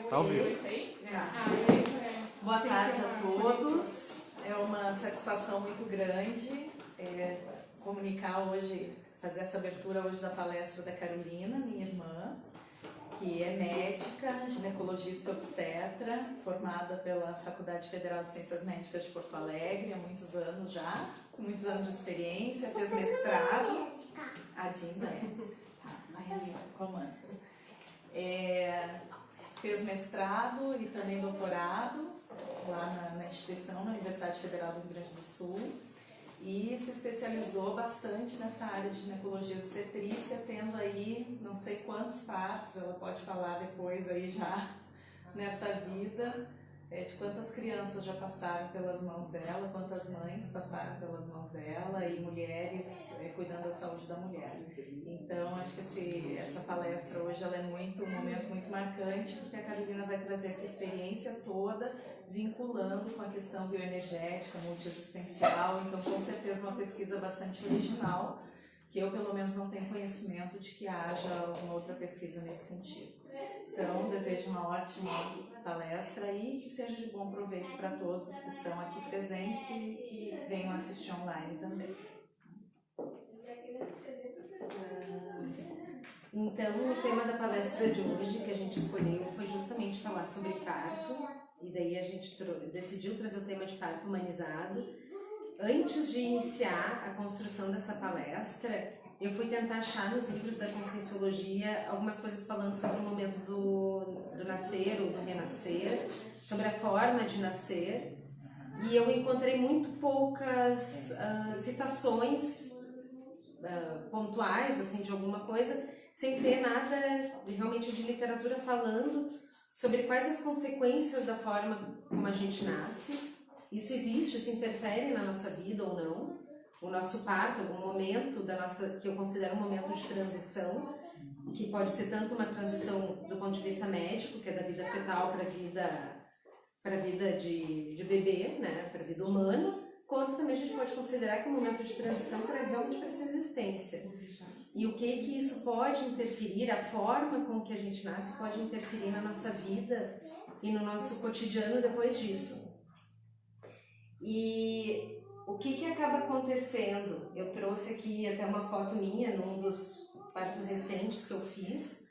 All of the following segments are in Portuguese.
Tá ao vivo. Boa tarde a todos. É uma satisfação muito grande comunicar hoje, fazer essa abertura hoje da palestra da Carolina, minha irmã, que é médica, ginecologista obstetra, formada pela Faculdade Federal de Ciências Médicas de Porto Alegre há muitos anos já, com muitos anos de experiência, fez mestrado. A Dinda vai ali, comanda. Fez mestrado e também doutorado lá na instituição, na Universidade Federal do Rio Grande do Sul, e se especializou bastante nessa área de ginecologia e obstetrícia, tendo aí não sei quantos partos, ela pode falar depois aí já nessa vida, de quantas crianças já passaram pelas mãos dela, quantas mães passaram pelas mãos dela e mulheres cuidando da saúde da mulher. Então, acho que essa palestra hoje ela é um momento muito marcante, porque a Carolina vai trazer essa experiência toda, vinculando com a questão bioenergética, multiexistencial. Então, com certeza, uma pesquisa bastante original, que eu, pelo menos, não tenho conhecimento de que haja alguma outra pesquisa nesse sentido. Então, desejo uma ótima palestra e que seja de bom proveito para todos que estão aqui presentes e que venham assistir online também. Então, o tema da palestra de hoje que a gente escolheu foi justamente falar sobre parto, e daí a gente decidiu trazer o tema de parto humanizado. Antes de iniciar a construção dessa palestra, eu fui tentar achar nos livros da Conscienciologia algumas coisas falando sobre o momento do nascer ou do renascer, sobre a forma de nascer, e eu encontrei muito poucas citações pontuais assim, de alguma coisa, sem ter nada realmente de literatura falando sobre quais as consequências da forma como a gente nasce. Isso existe, isso interfere na nossa vida ou não. O nosso parto, um momento que eu considero um momento de transição, que pode ser tanto uma transição do ponto de vista médico, que é da vida fetal para a vida de bebê, né, para a vida humana, quanto também a gente pode considerar que é um momento de transição realmente para essa existência. E o que isso pode interferir, a forma com que a gente nasce pode interferir na nossa vida e no nosso cotidiano depois disso. E o que acaba acontecendo? Eu trouxe aqui até uma foto minha num dos partos recentes que eu fiz,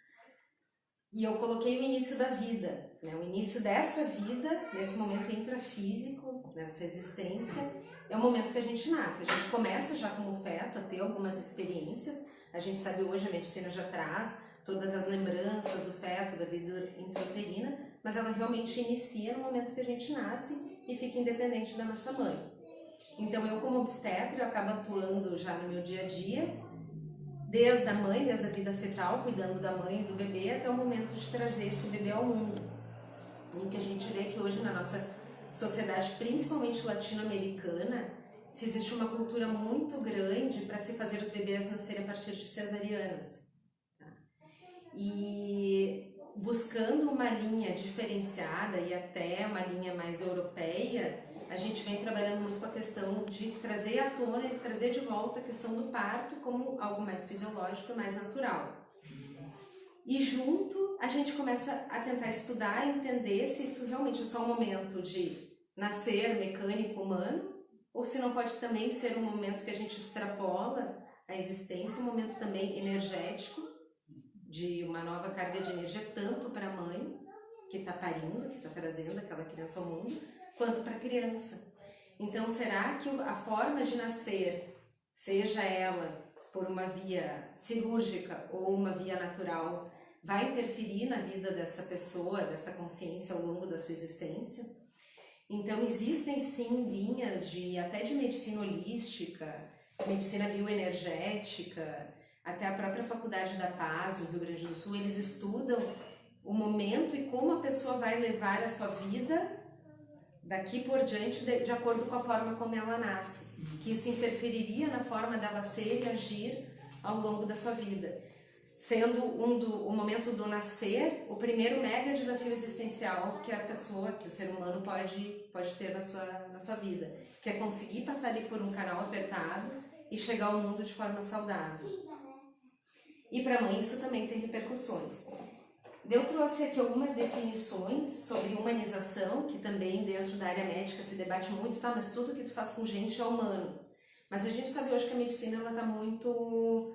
e eu coloquei o início da vida, né? O início dessa vida, nesse momento intrafísico, nessa existência, é o momento que a gente nasce. A gente começa já como feto a ter algumas experiências. A gente sabe hoje, a medicina já traz todas as lembranças do feto, da vida intrauterina, mas ela realmente inicia no momento que a gente nasce e fica independente da nossa mãe. Então, eu como obstetra, eu acabo atuando já no meu dia a dia, desde a mãe, desde a vida fetal, cuidando da mãe e do bebê, até o momento de trazer esse bebê ao mundo. E o que a gente vê que hoje na nossa sociedade, principalmente latino-americana, se existe uma cultura muito grande para se fazer os bebês nascerem a partir de cesarianas. Tá? E buscando uma linha diferenciada e até uma linha mais europeia, a gente vem trabalhando muito com a questão de trazer à tona e trazer de volta a questão do parto como algo mais fisiológico e mais natural. E junto a gente começa a tentar estudar e entender se isso realmente é só um momento de nascer mecânico humano ou se não pode também ser um momento que a gente extrapola a existência, um momento também energético, de uma nova carga de energia, tanto para a mãe que está parindo, que está trazendo aquela criança ao mundo, quanto para a criança. Então, será que a forma de nascer, seja ela por uma via cirúrgica ou uma via natural, vai interferir na vida dessa pessoa, dessa consciência ao longo da sua existência? Então, existem sim linhas até de medicina holística, medicina bioenergética, até a própria Faculdade da Paz, no Rio Grande do Sul, eles estudam o momento e como a pessoa vai levar a sua vida daqui por diante de acordo com a forma como ela nasce, que isso interferiria na forma dela ser e agir ao longo da sua vida. Sendo o momento do nascer, o primeiro mega desafio existencial que a pessoa, que o ser humano pode ter na sua vida, que é conseguir passar ali por um canal apertado e chegar ao mundo de forma saudável. E para a mãe isso também tem repercussões. Eu trouxe aqui algumas definições sobre humanização, que também dentro da área médica se debate muito, tá? Mas tudo que tu faz com gente é humano. Mas a gente sabe hoje que a medicina ela está muito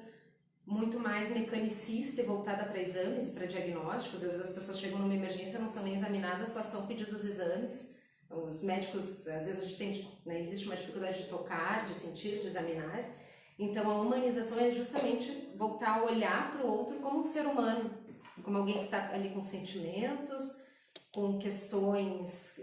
mais mecanicista e voltada para exames e para diagnósticos. Às vezes as pessoas chegam numa emergência, não são nem examinadas, só são pedidos exames. Os médicos, às vezes a gente tem, né, existe uma dificuldade de tocar, de sentir, de examinar. Então a humanização é justamente voltar a olhar para o outro como um ser humano, como alguém que está ali com sentimentos, com questões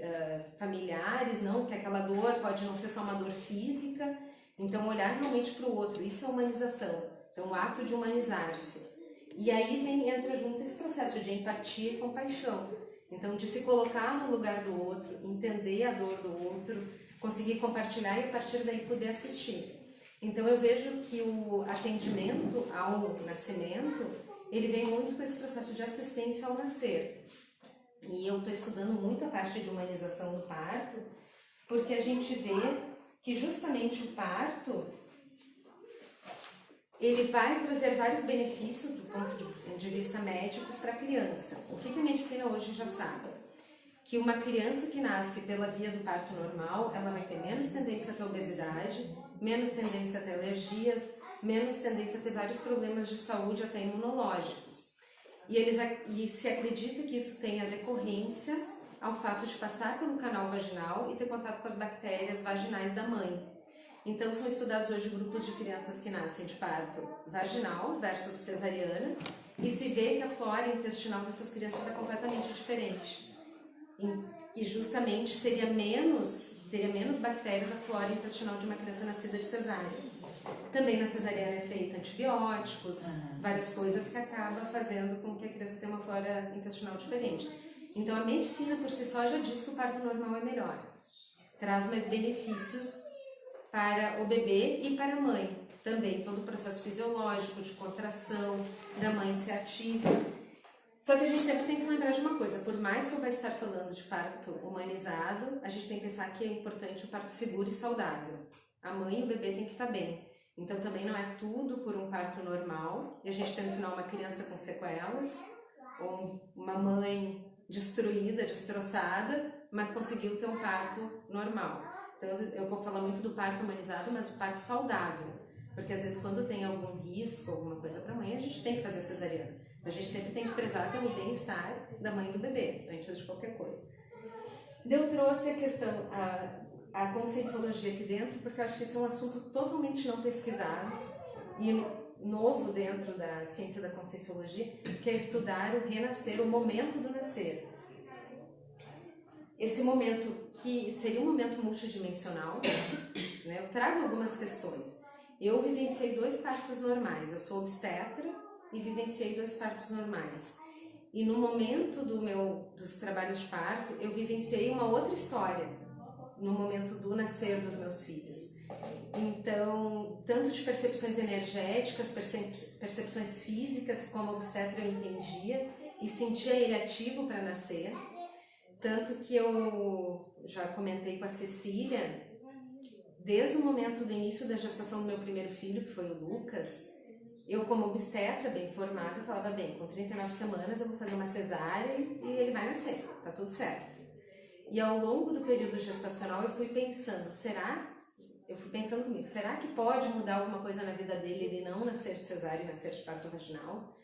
familiares, não, que aquela dor pode não ser só uma dor física. Então olhar realmente para o outro, isso é humanização. Então o ato de humanizar-se. E aí entra junto esse processo de empatia e compaixão. Então de se colocar no lugar do outro, entender a dor do outro, conseguir compartilhar e a partir daí poder assistir. Então eu vejo que o atendimento ao nascimento, ele vem muito com esse processo de assistência ao nascer. E eu estou estudando muito a parte de humanização do parto, porque a gente vê que justamente o parto, ele vai trazer vários benefícios do ponto de vista médicos para a criança. O que a medicina hoje já sabe? Que uma criança que nasce pela via do parto normal, ela vai ter menos tendência a ter obesidade, menos tendência a ter alergias, menos tendência a ter vários problemas de saúde, até imunológicos. E se acredita que isso tem a decorrência ao fato de passar pelo canal vaginal e ter contato com as bactérias vaginais da mãe. Então são estudados hoje grupos de crianças que nascem de parto vaginal versus cesariana e se vê que a flora intestinal dessas crianças é completamente diferente. E justamente teria menos bactérias a flora intestinal de uma criança nascida de cesárea. Também na cesariana é feito antibióticos, várias coisas que acabam fazendo com que a criança tenha uma flora intestinal diferente. Então a medicina por si só já diz que o parto normal é melhor. Traz mais benefícios para o bebê e para a mãe. Também todo o processo fisiológico de contração, da mãe ser ativa. Só que a gente sempre tem que lembrar de uma coisa, por mais que eu vai estar falando de parto humanizado, a gente tem que pensar que é importante o parto seguro e saudável. A mãe e o bebê tem que estar bem. Então também não é tudo por um parto normal, e a gente tem no final uma criança com sequelas, ou uma mãe destruída, destroçada, mas conseguiu ter um parto normal. Então eu vou falar muito do parto humanizado, mas do parto saudável. Porque às vezes quando tem algum risco, alguma coisa para a mãe, a gente tem que fazer cesariana. A gente sempre tem que prezar pelo bem-estar da mãe e do bebê, antes de qualquer coisa. Eu trouxe a questão, a conscienciologia aqui dentro, porque eu acho que esse é um assunto totalmente não pesquisado e novo dentro da ciência da conscienciologia, que é estudar o renascer, o momento do nascer. Esse momento que seria um momento multidimensional, né? Eu trago algumas questões. Eu vivenciei 2 partos normais, eu sou obstetra e vivenciei 2 partos normais. E no momento dos trabalhos de parto, eu vivenciei uma outra história, no momento do nascer dos meus filhos. Então, tanto de percepções energéticas, percepções físicas, como obstetra eu entendia e sentia ele ativo para nascer. Tanto que eu já comentei com a Cecília, desde o momento do início da gestação do meu primeiro filho, que foi o Lucas, eu como obstetra, bem formada, falava, bem, com 39 semanas eu vou fazer uma cesárea e ele vai nascer, tá tudo certo. E ao longo do período gestacional eu fui pensando comigo, será que pode mudar alguma coisa na vida dele, ele não nascer de cesárea e nascer de parto vaginal?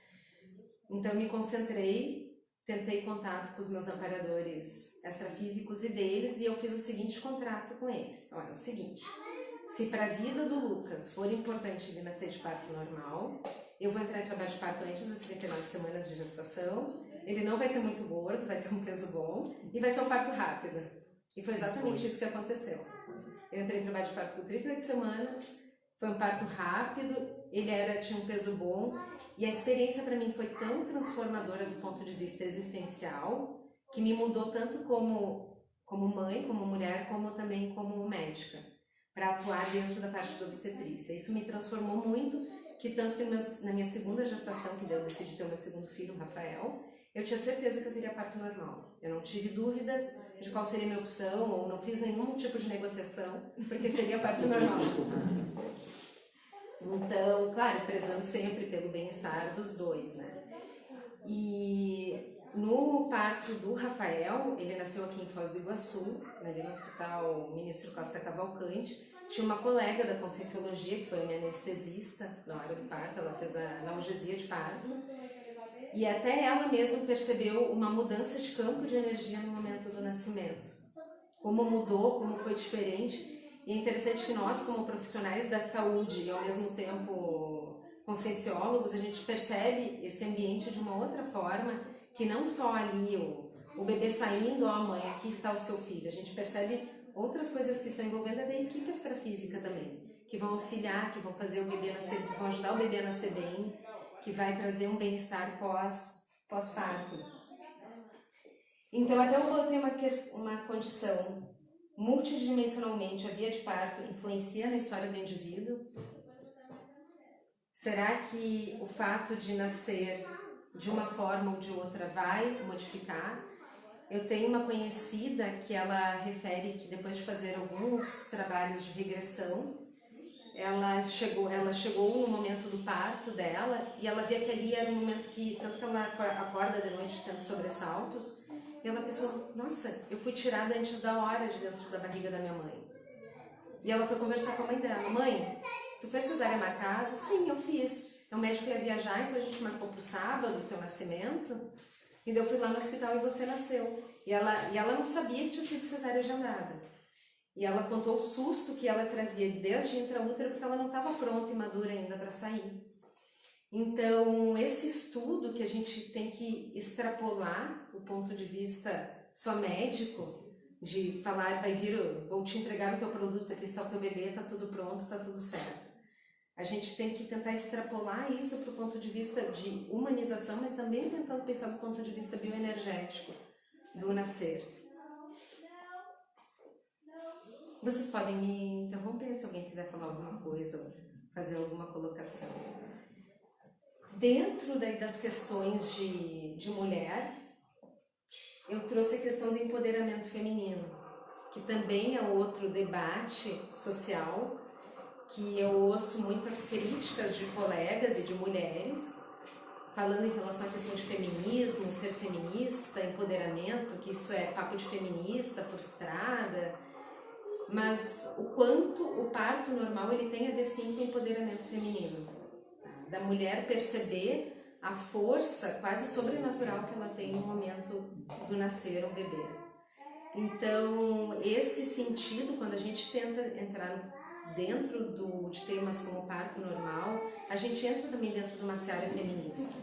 Então eu me concentrei, tentei contato com os meus amparadores extrafísicos e deles, e eu fiz o seguinte contrato com eles. Olha, é o seguinte, se para a vida do Lucas for importante ele nascer de parto normal, eu vou entrar em trabalho de parto antes das 39 semanas de gestação, ele não vai ser muito gordo, vai ter um peso bom, e vai ser um parto rápido. E foi exatamente isso que aconteceu. Eu entrei em trabalho de parto com 38 semanas, foi um parto rápido, ele tinha um peso bom, e a experiência para mim foi tão transformadora do ponto de vista existencial, que me mudou tanto como mãe, como mulher, como também como médica, para atuar dentro da parte da obstetrícia. Isso me transformou muito, que tanto que na minha segunda gestação, que eu decidi ter o meu segundo filho, o Rafael, eu tinha certeza que eu teria parto normal. Eu não tive dúvidas de qual seria a minha opção, ou não fiz nenhum tipo de negociação, porque seria parto normal. Então, claro, prezando sempre pelo bem-estar dos dois, né? E parto do Rafael, ele nasceu aqui em Foz do Iguaçu, ali no Hospital Ministro Costa Cavalcante. Tinha uma colega da Conscienciologia, que foi minha anestesista na hora do parto, ela fez a analgesia de parto. E até ela mesma percebeu uma mudança de campo de energia no momento do nascimento. Como mudou, como foi diferente. E é interessante que nós, como profissionais da saúde e ao mesmo tempo conscienciólogos, a gente percebe esse ambiente de uma outra forma, que não só ali o bebê saindo, ó mãe, aqui está o seu filho. A gente percebe outras coisas que estão envolvendo da equipe extrafísica também, que vão auxiliar, que vão fazer o bebê nascer, que vão ajudar o bebê a nascer bem, que vai trazer um bem-estar pós-parto. Então, até eu botei uma condição: multidimensionalmente a via de parto influencia na história do indivíduo? Será que o fato de nascer de uma forma ou de outra vai modificar? Eu tenho uma conhecida que ela refere que depois de fazer alguns trabalhos de regressão, ela chegou no momento do parto dela e ela via que ali era um momento que, tanto que ela acorda de noite tendo sobressaltos, e ela pensou, nossa, eu fui tirada antes da hora de dentro da barriga da minha mãe. E ela foi conversar com a mãe dela: mãe, tu fez cesárea marcada? Sim, eu fiz. O médico ia viajar, então a gente marcou pro sábado o teu nascimento. E daí eu fui lá no hospital e você nasceu. E ela não sabia que tinha sido cesárea agendada. E ela contou o susto que ela trazia desde intraútero, porque ela não estava pronta e madura ainda para sair. Então, esse estudo que a gente tem que extrapolar do ponto de vista só médico, de falar, vou te entregar o teu produto, aqui está o teu bebê, está tudo pronto, está tudo certo. A gente tem que tentar extrapolar isso para o ponto de vista de humanização, mas também tentando pensar do ponto de vista bioenergético do nascer. Vocês podem me interromper se alguém quiser falar alguma coisa, fazer alguma colocação. Dentro das questões de mulher, eu trouxe a questão do empoderamento feminino, que também é outro debate social, que eu ouço muitas críticas de colegas e de mulheres, falando em relação à questão de feminismo, ser feminista, empoderamento, que isso é papo de feminista, frustrada, mas o quanto o parto normal ele tem a ver sim com o empoderamento feminino, da mulher perceber a força quase sobrenatural que ela tem no momento do nascer um bebê. Então, esse sentido, quando a gente tenta entrar dentro de temas como o parto normal, a gente entra também dentro de uma seara feminista.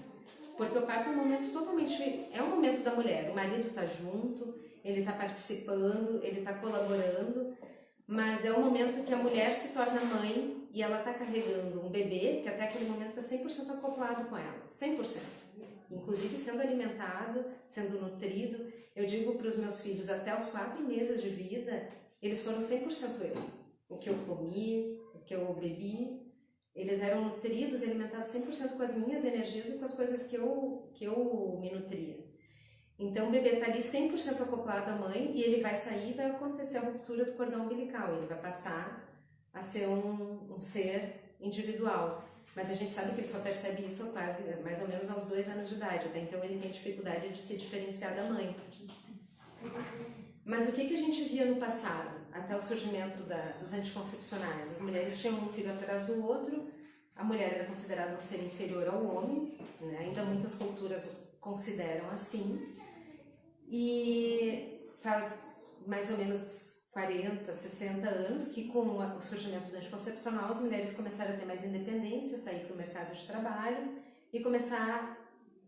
Porque o parto é um momento totalmente... é um momento da mulher. O marido está junto, ele está participando, ele está colaborando, mas é um momento que a mulher se torna mãe e ela está carregando um bebê que até aquele momento está 100% acoplado com ela. 100%. Inclusive sendo alimentado, sendo nutrido. Eu digo para os meus filhos, até os 4 meses de vida, eles foram 100% eu. O que eu comi, o que eu bebi, eles eram nutridos e alimentados 100% com as minhas energias e com as coisas que eu me nutria. Então o bebê está ali 100% acoplado à mãe e ele vai sair e vai acontecer a ruptura do cordão umbilical. Ele vai passar a ser um ser individual. Mas a gente sabe que ele só percebe isso quase, mais ou menos aos 2 anos de idade. Até então ele tem dificuldade de se diferenciar da mãe. Mas o que a gente via no passado, até o surgimento dos anticoncepcionais? As mulheres tinham um filho atrás do outro, a mulher era considerada um ser inferior ao homem, né? Ainda muitas culturas o consideram assim, e faz mais ou menos 40, 60 anos que com o surgimento do anticoncepcional as mulheres começaram a ter mais independência, sair para o mercado de trabalho e começar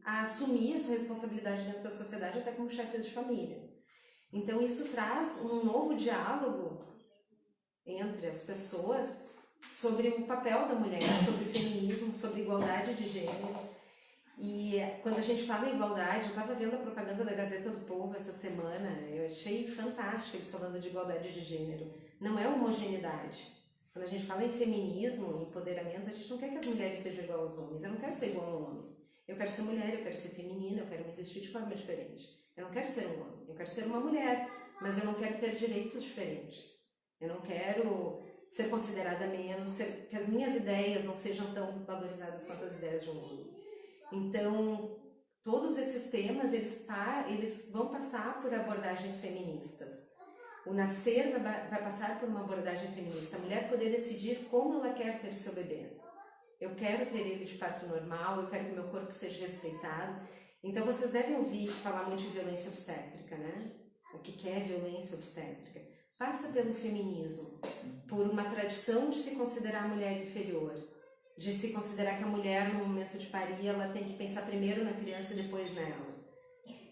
a assumir a sua responsabilidade dentro da sociedade até como chefes de família. Então isso traz um novo diálogo entre as pessoas sobre o papel da mulher, sobre feminismo, sobre igualdade de gênero. E quando a gente fala em igualdade, eu estava vendo a propaganda da Gazeta do Povo essa semana, eu achei fantástico eles falando de igualdade de gênero. Não é homogeneidade. Quando a gente fala em feminismo, em empoderamento, a gente não quer que as mulheres sejam igual aos homens. Eu não quero ser igual a um homem. Eu quero ser mulher, eu quero ser feminina, eu quero me vestir de forma diferente. Eu não quero ser um homem, eu quero ser uma mulher, mas eu não quero ter direitos diferentes. Eu não quero ser considerada menos, que as minhas ideias não sejam tão valorizadas quanto as ideias de um homem. Então, todos esses temas, eles vão passar por abordagens feministas. O nascer vai passar por uma abordagem feminista. A mulher poder decidir como ela quer ter o seu bebê. Eu quero ter ele de parto normal, eu quero que meu corpo seja respeitado. Então vocês devem ouvir falar muito de violência obstétrica, né? O que é violência obstétrica? Passa pelo feminismo, por uma tradição de se considerar a mulher inferior, de se considerar que a mulher, no momento de parir, ela tem que pensar primeiro na criança e depois nela.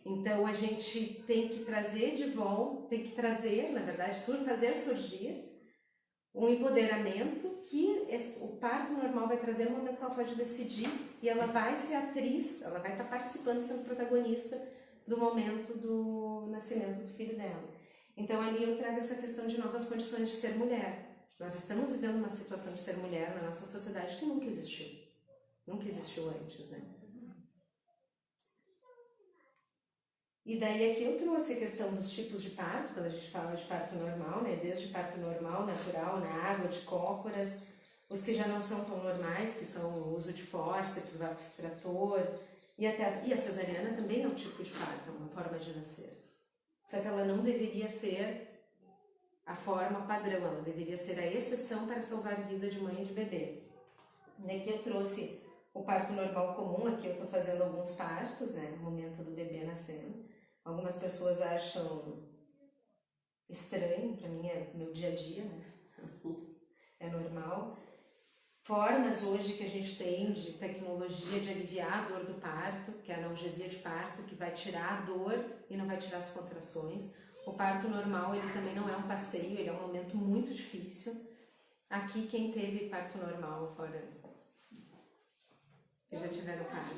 Então a gente tem que trazer de volta, tem que trazer, na verdade, fazer surgir um empoderamento que o parto normal vai trazer no momento que ela pode decidir, e ela vai ser atriz, ela vai estar participando, sendo protagonista do momento do nascimento do filho dela. Então ali eu trago essa questão de novas condições de ser mulher. Nós estamos vivendo uma situação de ser mulher na nossa sociedade que nunca existiu. Nunca existiu antes, né? E daí aqui eu trouxe a questão dos tipos de parto, quando a gente fala de parto normal, né? Desde parto normal, natural, na água, de cócoras, os que já não são tão normais, que são o uso de fórceps, vácuo extrator, e a cesariana também é um tipo de parto, é uma forma de nascer. Só que ela não deveria ser a forma padrão, ela deveria ser a exceção para salvar a vida de mãe e de bebê. Aqui eu trouxe o parto normal comum, aqui eu estou fazendo alguns partos, né, no momento do bebê nascendo. Algumas pessoas acham estranho, para mim é meu dia a dia, né? É normal. Formas hoje que a gente tem de tecnologia de aliviar a dor do parto, que é a analgesia de parto, que vai tirar a dor e não vai tirar as contrações. O parto normal, ele também não é um passeio, ele é um momento muito difícil. Aqui, quem teve parto normal fora, que já tiveram parto.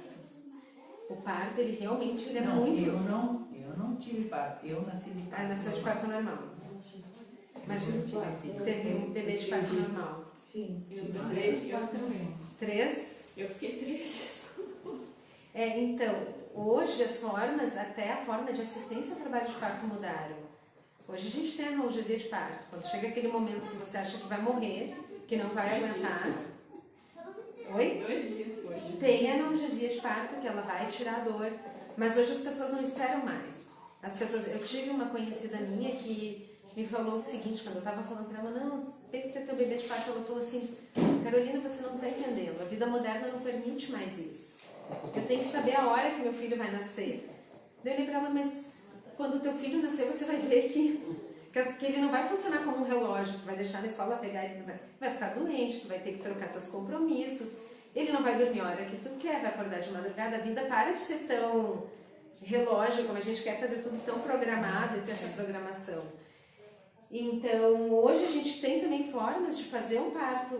O parto, ele realmente ele é muito... Eu não tive parto, eu nasci de parto. Nasceu de parto normal. Mas teve um bebê de parto normal. Sim, Eu tive também. 3 Eu também. 3? Eu fiquei 3 dias. Então, hoje as formas, até a forma de assistência ao trabalho de parto mudaram. Hoje a gente tem a analgesia de parto. Quando chega aquele momento que você acha que vai morrer, que não vai aguentar. Oi? 2 dias hoje. Tem a analgesia de parto, que ela vai tirar a dor. Mas hoje as pessoas não esperam mais. Eu tive uma conhecida minha que me falou o seguinte, quando eu estava falando para ela, não, pensa ter teu bebê de parto, ela falou assim, Carolina, você não está entendendo, a vida moderna não permite mais isso. Eu tenho que saber a hora que meu filho vai nascer. Daí eu olhei para ela, mas quando o teu filho nascer, você vai ver que ele não vai funcionar como um relógio, tu vai deixar na escola pegar e vai ficar doente, tu vai ter que trocar teus compromissos, ele não vai dormir a hora que tu quer, vai acordar de madrugada, a vida para de ser tão relógio, como a gente quer fazer tudo tão programado e ter essa programação. Então, hoje a gente tem também formas de fazer um parto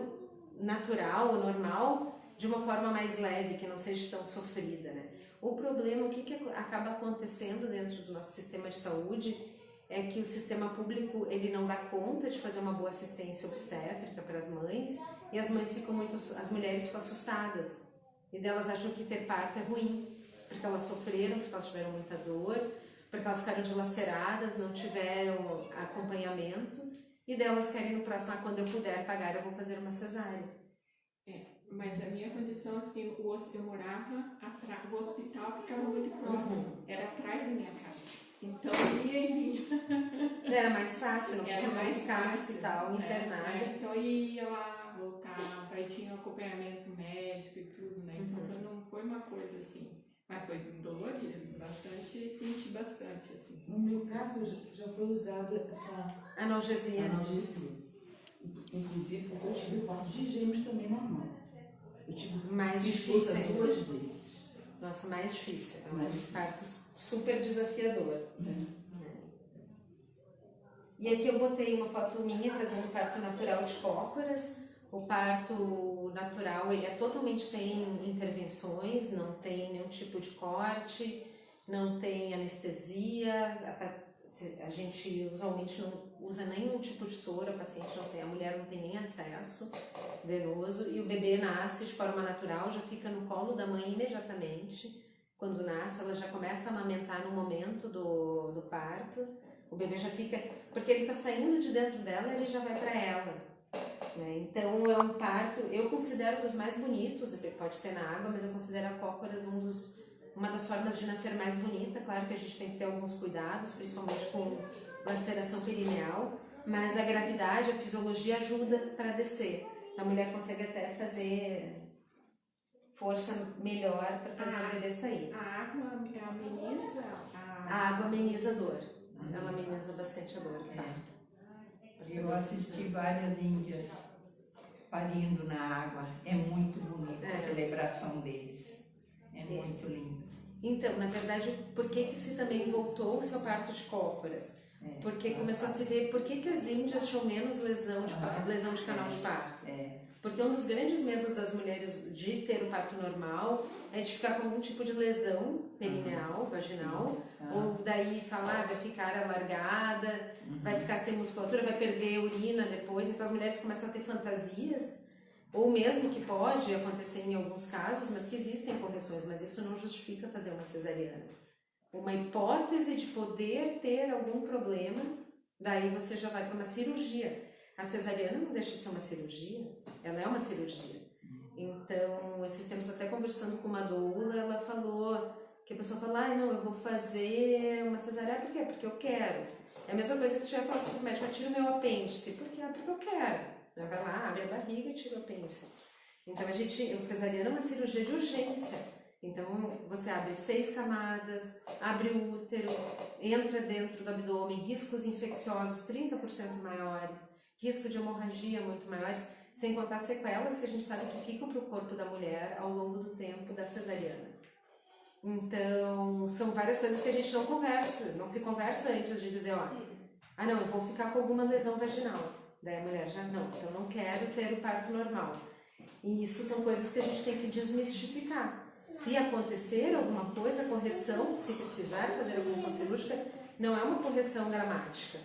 natural ou normal de uma forma mais leve, que não seja tão sofrida, né? O problema, o que acaba acontecendo dentro do nosso sistema de saúde é que o sistema público, ele não dá conta de fazer uma boa assistência obstétrica para as mães, e as mulheres ficam assustadas, e delas acham que ter parto é ruim, porque elas sofreram, porque elas tiveram muita dor, porque elas ficaram dilaceradas, não tiveram acompanhamento, e delas querem no próximo, quando eu puder pagar, eu vou fazer uma cesárea. Mas a minha condição, assim, eu morava atrás, o hospital ficava muito próximo, era atrás da minha casa. Então, ia e vinha. Era mais fácil, não precisava ficar no fácil, hospital internada. Então, eu ia lá, voltava, aí tinha acompanhamento médico e tudo, né? Então, não foi uma coisa assim. Mas foi dolorido, bastante, senti bastante, assim. No meu caso, já foi usada essa Analgesia. Inclusive, porque eu tive parto de gêmeos também normal. Eu tive mais esposa difícil 2 vezes. Nossa, mais difícil. É um parto super desafiador. E aqui eu botei uma foto minha fazendo parto natural de cócoras. O parto natural, ele é totalmente sem intervenções, não tem nenhum tipo de corte, não tem anestesia, a gente usualmente não usa nenhum tipo de soro, a mulher não tem nem acesso venoso, e o bebê nasce de forma natural, já fica no colo da mãe imediatamente. Quando nasce, ela já começa a amamentar no momento do parto, o bebê já fica, porque ele está saindo de dentro dela, ele já vai para ela. Então é um parto, eu considero um dos mais bonitos, pode ser na água, mas eu considero a cócoras um dos uma das formas de nascer mais bonita. Claro que a gente tem que ter alguns cuidados, principalmente com laceração perineal, mas a gravidade, a fisiologia ajuda para descer. A mulher consegue até fazer força melhor para fazer o bebê sair. A água ameniza? A água ameniza a dor. Ela ameniza bastante a dor do parto. Eu assisti várias índias parindo na água. É muito bonita a celebração deles. É muito lindo. Então, na verdade, por que se também voltou o seu parto de cócoras? Porque começou a se ver por que as índias tinham menos lesão de canal de parto. Porque um dos grandes medos das mulheres de ter o parto normal é de ficar com algum tipo de lesão perineal, vaginal, ou daí falar, vai ficar alargada, vai ficar sem musculatura, vai perder urina depois. Então as mulheres começam a ter fantasias, ou mesmo que pode acontecer em alguns casos, mas que existem correções, mas isso não justifica fazer uma cesariana. Uma hipótese de poder ter algum problema, daí você já vai para uma cirurgia. A cesariana não deixa de ser uma cirurgia, ela é uma cirurgia. Então, esses tempos até conversando com uma doula, ela falou que a pessoa fala, não, eu vou fazer uma cesariana, por quê? Porque eu quero. É a mesma coisa que você vai falar assim pro médico, tira o meu apêndice, por quê? Porque eu quero. Vai lá, abre a barriga e tira o apêndice. Então, a cesariana é uma cirurgia de urgência. Então, você abre 6 camadas, abre o útero, entra dentro do abdômen, riscos infecciosos 30% maiores, risco de hemorragia muito maiores, sem contar sequelas que a gente sabe que ficam para o corpo da mulher ao longo do tempo da cesariana. Então, são várias coisas que a gente não se conversa antes de dizer, não, eu vou ficar com alguma lesão vaginal. Daí a mulher já, não, eu não quero ter o parto normal. E isso são coisas que a gente tem que desmistificar. Se acontecer alguma coisa, a correção, se precisar fazer a correção cirúrgica, não é uma correção dramática.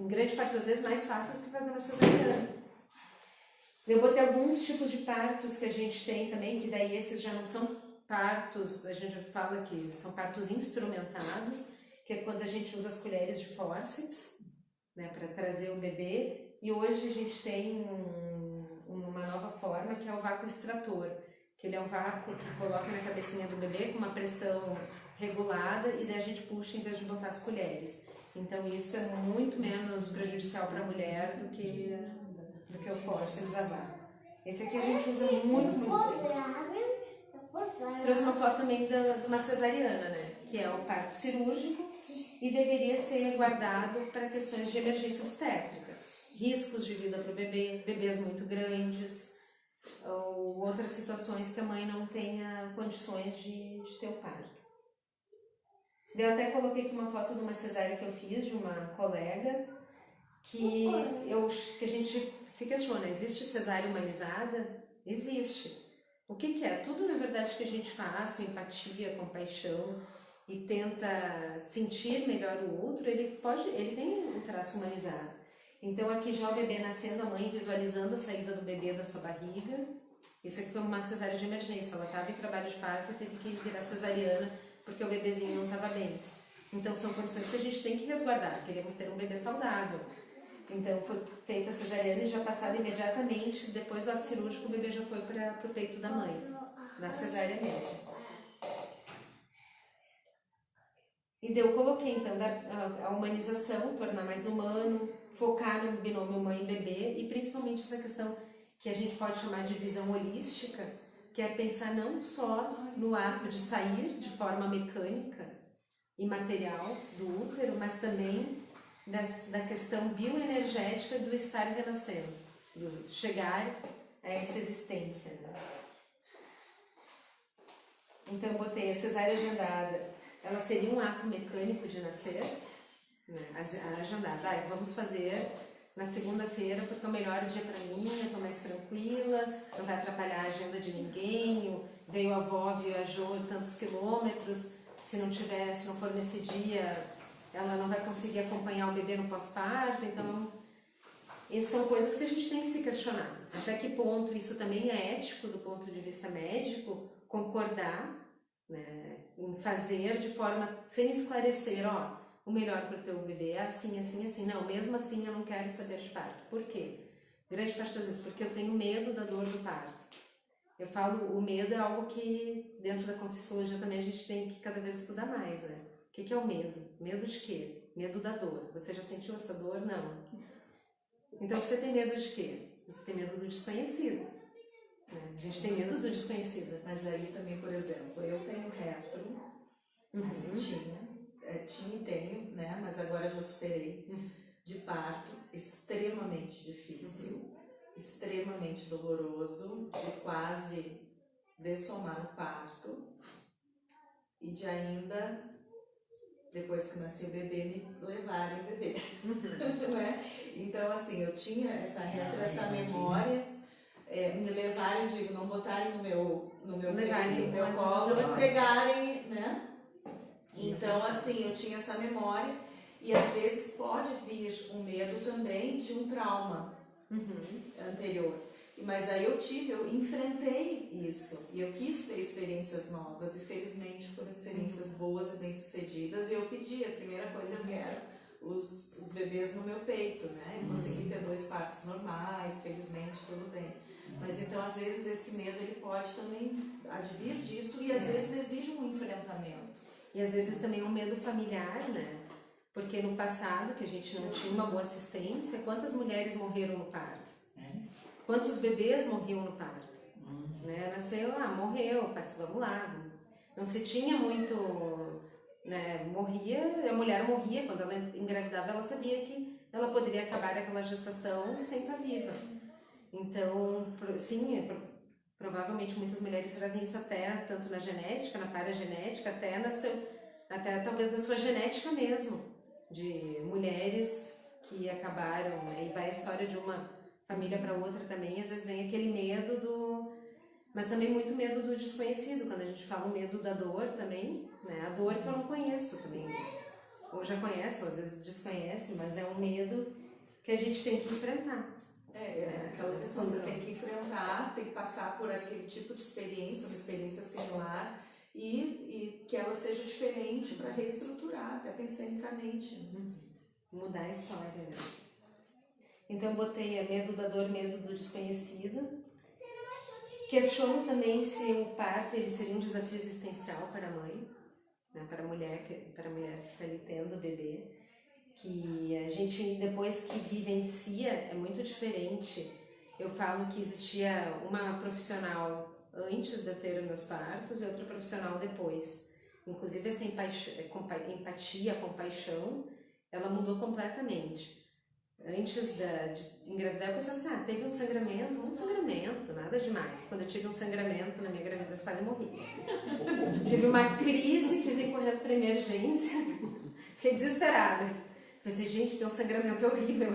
Em grande parte das vezes, mais fácil do que fazer uma cesariana. Eu botei alguns tipos de partos que a gente tem também, que daí esses já não são partos, a gente fala que são partos instrumentados, que é quando a gente usa as colheres de fórceps, né, para trazer o bebê. E hoje a gente tem uma nova forma, que é o vácuo extrator, que ele é um vácuo que coloca na cabecinha do bebê com uma pressão regulada e daí a gente puxa em vez de botar as colheres. Então isso é muito menos prejudicial para a mulher do que o fórceps a vácuo. Esse aqui a gente usa muito, muito bem. Trouxe uma foto também de uma cesariana, né? Que é o parto cirúrgico e deveria ser guardado para questões de emergência obstétrica. Riscos de vida para o bebê, bebês muito grandes, ou outras situações que a mãe não tenha condições de ter o parto. Eu até coloquei aqui uma foto de uma cesárea que eu fiz, de uma colega, que a gente se questiona, existe cesárea humanizada? Existe. O que é? Tudo, na verdade, que a gente faz com empatia, compaixão e tenta sentir melhor o outro, ele tem um traço humanizado. Então aqui já o bebê nascendo, a mãe visualizando a saída do bebê da sua barriga. Isso aqui foi uma cesárea de emergência, ela estava em trabalho de parto e teve que virar cesariana porque o bebezinho não estava bem. Então são condições que a gente tem que resguardar, queremos ter um bebê saudável. Então foi feita a cesariana e já passada imediatamente, depois do ato cirúrgico, o bebê já foi para o peito da mãe, na cesárea mesmo. E daí eu coloquei então a humanização, tornar mais humano, focar no binômio mãe e bebê e principalmente essa questão que a gente pode chamar de visão holística, que é pensar não só no ato de sair de forma mecânica e material do útero, mas também da questão bioenergética do estar renascendo, do chegar a essa existência. Né? Então eu botei a cesárea agendada, ela seria um ato mecânico de nascer, né? Agendada, vamos fazer na segunda-feira porque é o melhor dia para mim, eu estou mais tranquila, não vai atrapalhar a agenda de ninguém, veio a avó, viajou tantos quilômetros, se não for nesse dia, ela não vai conseguir acompanhar o bebê no pós-parto. Então, essas são coisas que a gente tem que se questionar. Até que ponto isso também é ético do ponto de vista médico, concordar, né, em fazer de forma, sem esclarecer, o melhor para o teu bebê é assim, assim, assim. Não, mesmo assim eu não quero saber de parto. Por quê? Grande parte das vezes, porque eu tenho medo da dor do parto. Eu falo, o medo é algo que dentro da Conscienciologia também a gente tem que cada vez estudar mais, né? O que é o medo? Medo de quê? Medo da dor. Você já sentiu essa dor? Não. Então você tem medo de quê? Você tem medo do desconhecido. Né? A gente tem medo do desconhecido. Mas aí também, por exemplo, eu tenho retro, tinha e tenho, né? Mas agora já superei, de parto, extremamente difícil, extremamente doloroso, de quase dessomar o parto e de ainda, depois que nasci o bebê, me levarem o bebê. Né? Então, assim, eu tinha essa memória, me levarem, digo, não botarem no meu peito, no meu colo, pegarem, né? Então, assim, eu tinha essa memória e às vezes pode vir um medo também de um trauma anterior. Mas aí eu enfrentei isso e eu quis ter experiências novas e felizmente foram experiências boas e bem-sucedidas e eu pedi, a primeira coisa eu quero os bebês no meu peito, né? Eu consegui ter 2 partos normais, felizmente tudo bem. Mas então às vezes esse medo ele pode também advir disso e às vezes exige um enfrentamento. E às vezes também um medo familiar, né? Porque no passado, que a gente não tinha uma boa assistência, quantas mulheres morreram no parto? Quantos bebês morriam no parto? Né? Nasceu, morreu, vamos lá. Não se tinha muito, né? A mulher morria, quando ela engravidava, ela sabia que ela poderia acabar aquela gestação sem estar viva. Então, sim, provavelmente muitas mulheres trazem isso até, tanto na genética, na paragenética, até talvez na sua genética mesmo, de mulheres que acabaram, né? E vai a história de uma família para outra também, às vezes vem aquele medo mas também muito medo do desconhecido, quando a gente fala o medo da dor também, né? A dor que eu não conheço também, ou já conheço, ou às vezes desconhece, mas é um medo que a gente tem que enfrentar. Aquela questão, você tem que enfrentar, tem que passar por aquele tipo de experiência, uma experiência similar, e que ela seja diferente para reestruturar, até pensamicamente. Mudar a história, né? Então eu botei medo da dor, medo do desconhecido. Questiono também se o parto ele seria um desafio existencial para a mãe, né? Para a mulher que está ali tendo o bebê. Que a gente, depois que vivencia, é muito diferente. Eu falo que existia uma profissional antes de eu ter meus partos e outra profissional depois. Inclusive essa empatia, compaixão, ela mudou completamente. Antes de engravidar, eu pensava assim, teve um sangramento, nada demais. Quando eu tive um sangramento na minha gravidez, quase morri. Tive uma crise, quis ir correndo para emergência, fiquei desesperada. Pensei, gente, tem um sangramento horrível.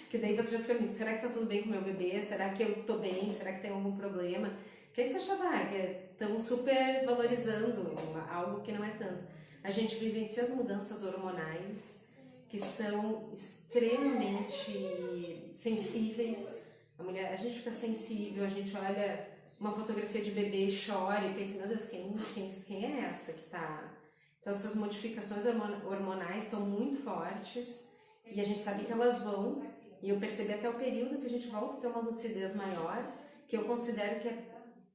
Que daí você já fica, será que tá tudo bem com o meu bebê? Será que eu tô bem? Será que tem algum problema? O que você achava? Que estão super valorizando algo que não é tanto. A gente vivencia as mudanças hormonais, que são extremamente sensíveis. A gente fica sensível, a gente olha uma fotografia de bebê e chora e pensa, meu Deus, quem é essa que tá... Então essas modificações hormonais são muito fortes e a gente sabe que elas vão, e eu percebi até o período que a gente volta a ter uma lucidez maior, que eu considero que é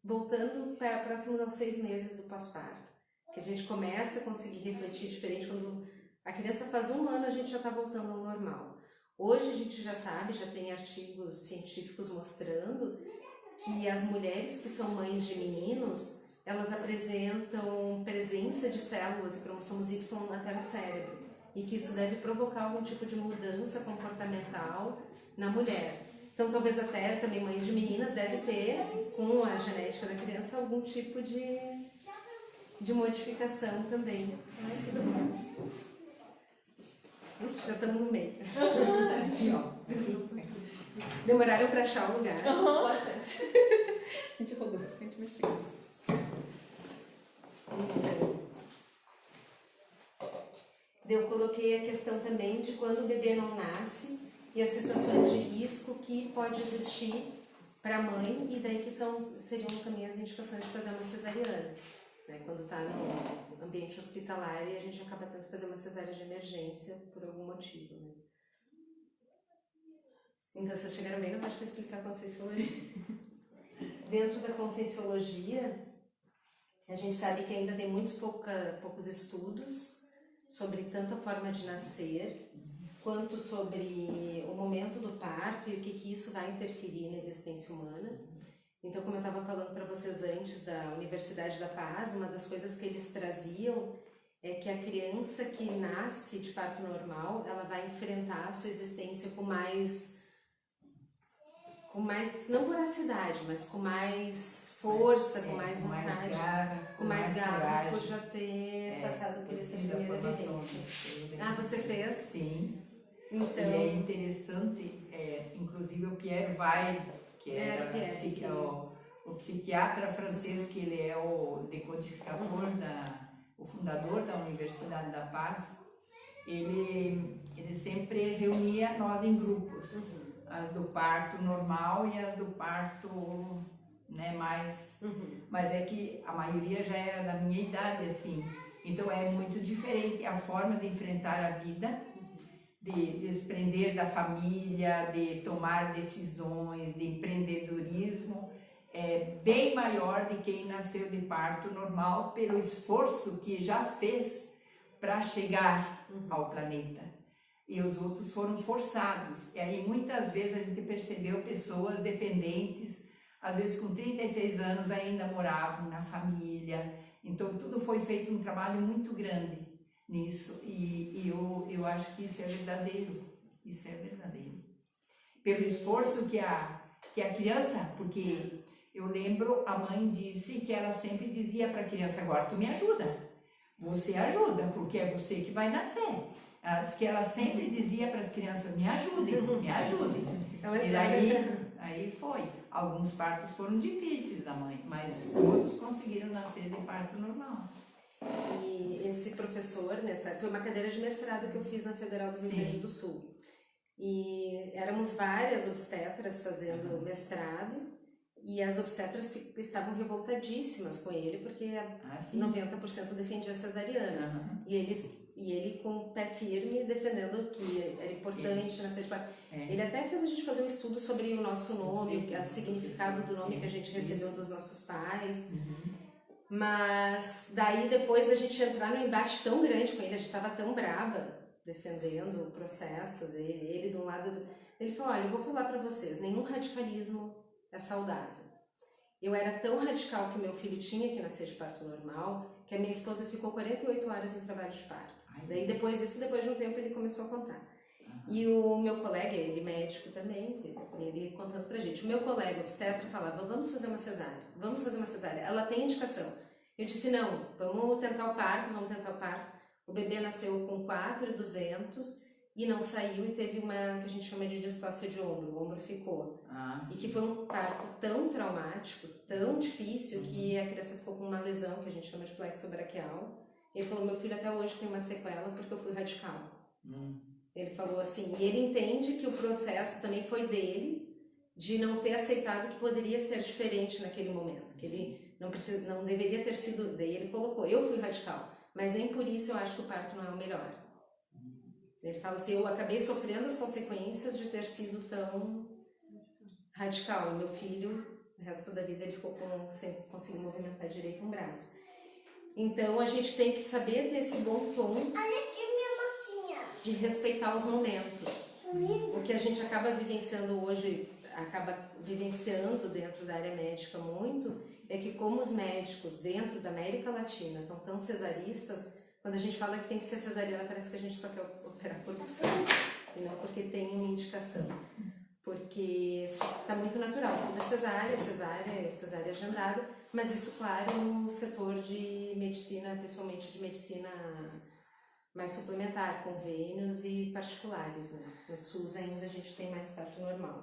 voltando para próximo aos 6 meses do pós-parto, que a gente começa a conseguir refletir diferente. Quando a criança faz 1 ano, a gente já está voltando ao normal. Hoje a gente já sabe, já tem artigos científicos mostrando que as mulheres que são mães de meninos, elas apresentam presença de células e cromossomos Y até no cérebro, e que isso deve provocar algum tipo de mudança comportamental na mulher. Então talvez até também mães de meninas devem ter, com a genética da criança, algum tipo de modificação também. Ai, tudo bom. Ixi, já estamos no meio. Demoraram para achar o lugar? Bastante. A gente rodou bastante, mas chegamos. Eu coloquei a questão também de quando o bebê não nasce e as situações de risco que pode existir para a mãe, e daí que seriam também as indicações de fazer uma cesariana, né? Quando está no ambiente hospitalar e a gente acaba tendo que fazer uma cesárea de emergência por algum motivo, né? Então vocês chegaram bem, não pode explicar quando vocês falaram. dentro da conscienciologia, a gente sabe que ainda tem poucos estudos sobre tanta forma de nascer, quanto sobre o momento do parto e o que isso vai interferir na existência humana. Então, como eu estava falando para vocês antes da Universidade da Paz, uma das coisas que eles traziam é que a criança que nasce de parto normal, ela vai enfrentar a sua existência com mais não voracidade, mas com mais força, com mais vontade, com mais garra, por já ter passado por essa primeira vivência. Ah, você fez? Sim. Então, e é interessante, inclusive o Pierre Weil, que era o psiquiatra francês, que ele é o decodificador, o fundador da Universidade da Paz, ele sempre reunia nós em grupos, as do parto normal e as do parto, né, mas é que a maioria já era da minha idade, assim, então é muito diferente a forma de enfrentar a vida, de desprender da família, de tomar decisões, de empreendedorismo, é bem maior de quem nasceu de parto normal pelo esforço que já fez para chegar ao planeta. E os outros foram forçados. E aí muitas vezes a gente percebeu pessoas dependentes, às vezes com 36 anos ainda moravam na família. Então tudo foi feito um trabalho muito grande nisso. E eu acho que isso é verdadeiro. Isso é verdadeiro. Pelo esforço que a criança, porque eu lembro, a mãe disse que ela sempre dizia para a criança, agora tu me ajuda. Você ajuda, porque é você que vai nascer. Ela disse que ela sempre dizia para as crianças, me ajudem, me ajudem. E aí foi. Alguns partos foram difíceis da mãe, mas todos conseguiram nascer de parto normal. E esse professor, foi uma cadeira de mestrado que eu fiz na Federal do Rio Grande do Sul. E éramos várias obstetras fazendo mestrado, e as obstetras estavam revoltadíssimas com ele, porque 90% defendia a cesariana. E ele com o pé firme, defendendo que era importante nascer de parto. Ele até fez a gente fazer um estudo sobre o nosso nome, o significado do nome que a gente recebeu dos nossos pais. Mas daí depois a gente entrar num embate tão grande com ele, a gente estava tão brava defendendo o processo dele, ele de um lado, ele falou, olha, eu vou falar para vocês, nenhum radicalismo é saudável. Eu era tão radical que meu filho tinha que nascer de parto normal, que a minha esposa ficou 48 horas em trabalho de parto. Daí depois de um tempo ele começou a contar. E o meu colega, ele médico também, ele contando pra gente, o meu colega obstetra falava, vamos fazer uma cesárea, ela tem indicação. Eu disse, não, vamos tentar o parto. O bebê nasceu com 4,200 e não saiu e teve uma que a gente chama de distócia de ombro, o ombro ficou. E que foi um parto tão traumático, tão difícil, que a criança ficou com uma lesão que a gente chama de plexo braquial. Ele falou, meu filho até hoje tem uma sequela porque eu fui radical. Ele falou assim, e ele entende que o processo também foi dele, de não ter aceitado que poderia ser diferente naquele momento, que ele não deveria ter sido, daí ele colocou, eu fui radical, mas nem por isso eu acho que o parto não é o melhor. Ele fala assim, eu acabei sofrendo as consequências de ter sido tão radical, e meu filho, o resto da vida, ele ficou sem conseguir movimentar direito um braço. Então a gente tem que saber ter esse bom tom de respeitar os momentos. O que a gente acaba vivenciando hoje, dentro da área médica muito, é que como os médicos dentro da América Latina estão tão cesaristas, quando a gente fala que tem que ser cesariana, parece que a gente só quer operar por opção, e não porque tem uma indicação. Porque está muito natural, tudo é cesárea agendada, mas isso, claro, no setor de medicina, principalmente de medicina mais suplementar, convênios e particulares, né? No SUS ainda a gente tem mais parto normal.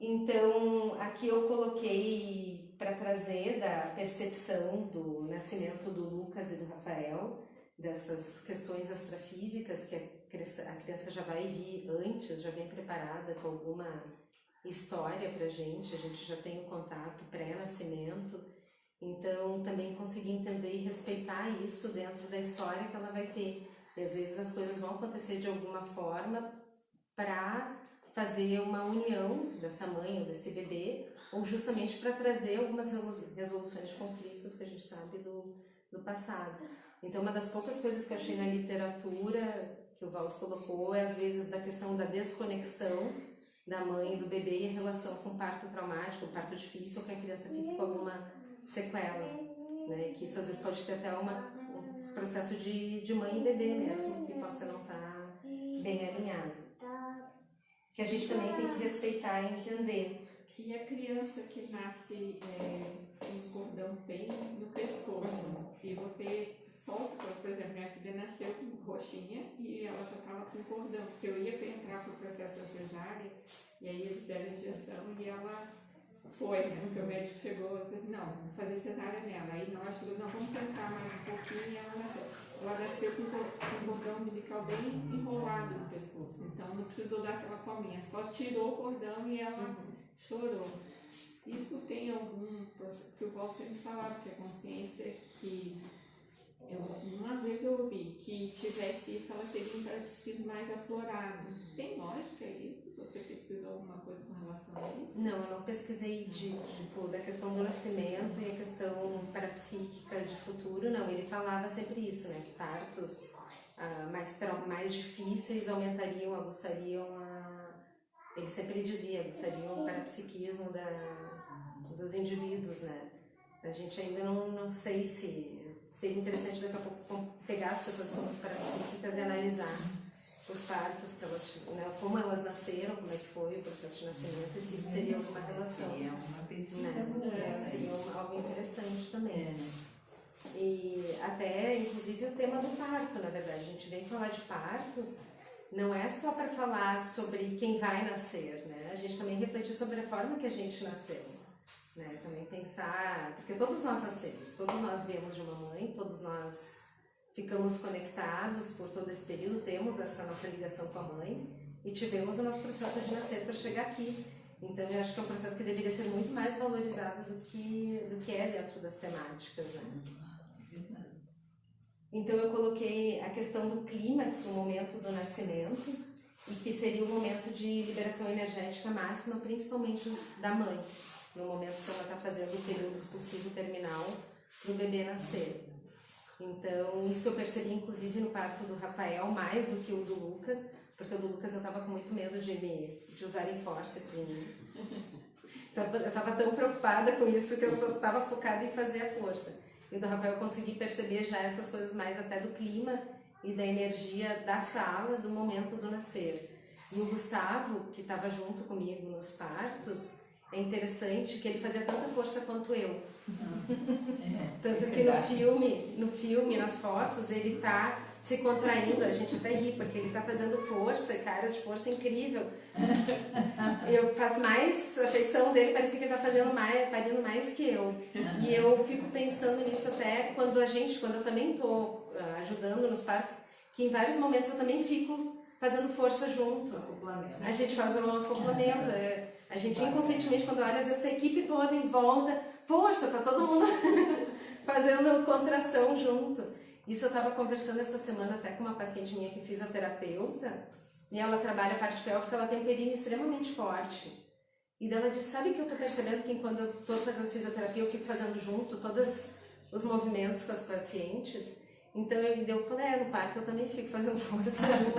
Então, aqui eu coloquei para trazer da percepção do nascimento do Lucas e do Rafael, dessas questões extrafísicas que a criança já vai vir antes, já vem preparada com alguma história pra gente, a gente já tem um contato pré-nascimento, então também conseguir entender e respeitar isso dentro da história que ela vai ter. E às vezes as coisas vão acontecer de alguma forma para fazer uma união dessa mãe ou desse bebê, ou justamente para trazer algumas resoluções de conflitos que a gente sabe do passado. Então, uma das poucas coisas que eu achei na literatura que o Valdo colocou é, às vezes, da questão da desconexão da mãe e do bebê e a relação com o parto traumático, o parto difícil, ou que a criança fique com alguma sequela, né? Que isso, às vezes, pode ter até um processo de mãe e bebê mesmo, que possa não estar bem alinhado. Que a gente também tem que respeitar e entender. E a criança que nasce com um cordão bem no pescoço, e você solta, por exemplo, minha filha nasceu com roxinha e ela já estava com cordão, porque eu ia entrar para o processo da cesárea, e aí eles deram injeção e ela foi, né? Porque o médico chegou e disse assim, não, vou fazer cesárea nela. Aí nós chegamos, não, vamos tentar mais um pouquinho, e ela nasceu. Ela nasceu com um cordão umbilical bem enrolado no pescoço, então não precisou dar aquela palminha, só tirou o cordão e ela chorou. Isso tem algum processo que o Val sempre falava, que a consciência que uma vez eu ouvi que tivesse isso, ela teria um parapsiquismo mais aflorado. Tem lógica isso? Você pesquisou alguma coisa com relação a isso? Não, eu não pesquisei da questão do nascimento e a questão parapsíquica de futuro, não. Ele falava sempre isso, né? Que partos mais difíceis aguçariam ele sempre dizia, aguçariam o parapsiquismo dos indivíduos, né? A gente ainda não sei se seria interessante daqui a pouco pegar as pessoas que são parapsíquicas e analisar os partos, né, como elas nasceram, como é que foi o processo de nascimento e se isso teria alguma relação. É uma pesquisa, né? Seria algo interessante também. E até, inclusive, o tema do parto, na verdade. A gente vem falar de parto, não é só para falar sobre quem vai nascer, né? A gente também refletir sobre a forma que a gente nasceu. Né? Também pensar, porque todos nós nascemos, todos nós viemos de uma mãe, todos nós ficamos conectados por todo esse período, temos essa nossa ligação com a mãe e tivemos o nosso processo de nascer para chegar aqui. Então eu acho que é um processo que deveria ser muito mais valorizado do que é dentro das temáticas. Né? Então eu coloquei a questão do clímax, o momento do nascimento, e que seria o momento de liberação energética máxima, principalmente da mãe, no momento que ela está fazendo o período expulsivo terminal para o bebê nascer. Então, isso eu percebi inclusive no parto do Rafael, mais do que o do Lucas, porque o do Lucas eu estava com muito medo de usarem fórceps em mim. Então, eu estava tão preocupada com isso que eu só estava focada em fazer a força. E o do Rafael eu consegui perceber já essas coisas mais até do clima e da energia da sala, do momento do nascer. E o Gustavo, que estava junto comigo nos partos, é interessante que ele fazia tanta força quanto eu. Tanto que no filme, nas fotos, ele tá se contraindo, a gente até ri, porque ele tá fazendo força, caras de força incrível. Eu faço mais, a feição dele parecia que ele tá parindo mais que eu. E eu fico pensando nisso até quando eu também tô ajudando nos partos, que em vários momentos eu também fico fazendo força junto. A gente faz um acoplamento. A gente inconscientemente, quando olha, às vezes a equipe toda em volta, força, tá todo mundo fazendo contração junto. Isso eu estava conversando essa semana até com uma paciente minha que é fisioterapeuta, e ela trabalha a parte pélvica, ela tem um períneo extremamente forte. E daí ela disse, sabe que eu tô percebendo que quando eu tô fazendo fisioterapia, eu fico fazendo junto todos os movimentos com as pacientes? Então eu falei, no parto eu também fico fazendo força junto.